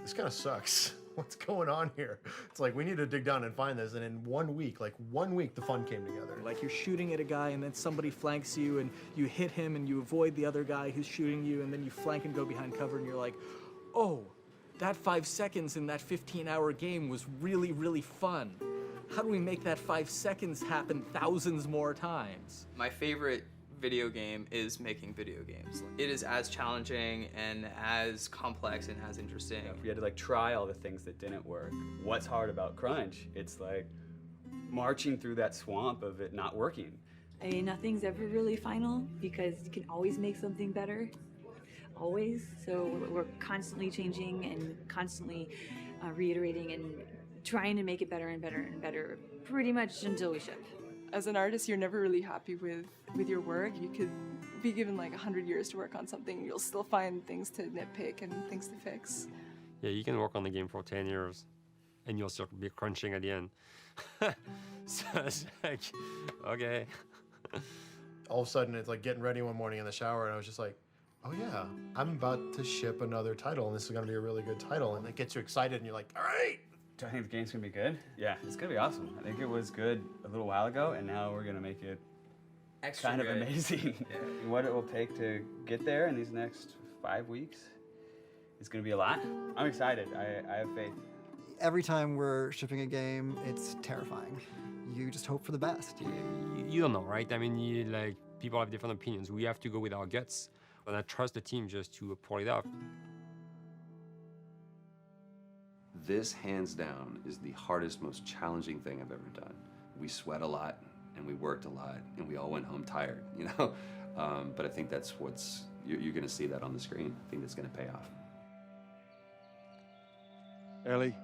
this kind of sucks. What's going on here? It's like, we need to dig down and find this. And in 1 week, like 1 week, the fun came together. Like you're shooting at a guy and then somebody flanks you and you hit him and you avoid the other guy who's shooting you and then you flank and go behind cover and you're like, oh, that 5 seconds in that 15-hour game was really, really fun. How do we make that 5 seconds happen thousands more times? My favorite video game is making video games. It is as challenging and as complex and as interesting. If we had to like try all the things that didn't work, what's hard about Crunch? It's like marching through that swamp of it not working. I mean, nothing's ever really final because you can always make something better, always. So we're constantly changing and constantly reiterating and trying to make it better and better and better, pretty much until we ship. As an artist, you're never really happy with your work. You could be given like 100 years to work on something, and you'll still find things to nitpick and things to fix. Yeah, you can work on the game for 10 years and you'll still be crunching at the end. So it's like, okay. All of a sudden, it's like getting ready one morning in the shower, and I was just like, oh yeah, I'm about to ship another title, and this is gonna be a really good title, and it gets you excited, and you're like, all right. Do I think the game's gonna be good? Yeah, it's gonna be awesome. I think it was good a little while ago, and now we're gonna make it Extra kind of good. amazing. Yeah. What it will take to get there in these next 5 weeks, it's gonna be a lot. I'm excited. I have faith. Every time we're shipping a game, it's terrifying. You just hope for the best. You don't know, right? I mean, people have different opinions. We have to go with our guts. And I trust the team just to pull it off. This, hands down, is the hardest, most challenging thing I've ever done. We sweat a lot, and we worked a lot, and we all went home tired, you know? But I think that's you're gonna see that on the screen. I think that's gonna pay off. Ellie.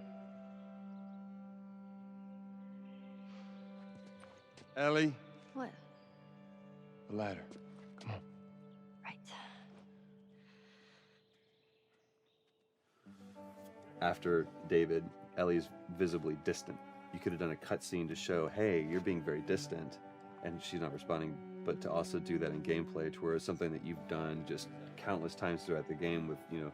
Ellie. What? The ladder. Come on. Right. After David, Ellie's visibly distant. You could have done a cutscene to show, hey, you're being very distant, and she's not responding, but to also do that in gameplay to where it's something that you've done just countless times throughout the game with, you know,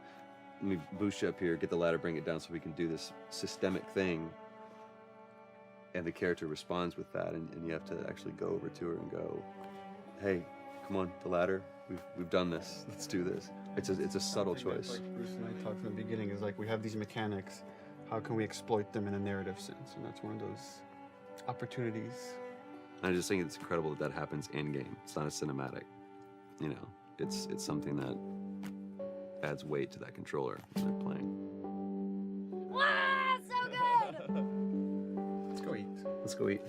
let me boost you up here, get the ladder, bring it down so we can do this systemic thing. And the character responds with that, and you have to actually go over to her and go, hey, come on, the ladder, we've done this, let's do this. It's a subtle choice. Like Bruce and I talked in the beginning, is like we have these mechanics, how can we exploit them in a narrative sense? And that's one of those opportunities. I just think it's incredible that happens in-game. It's not a cinematic, you know, it's something that adds weight to that controller when they're playing. Ah, so good! Let's go eat. Let's go eat.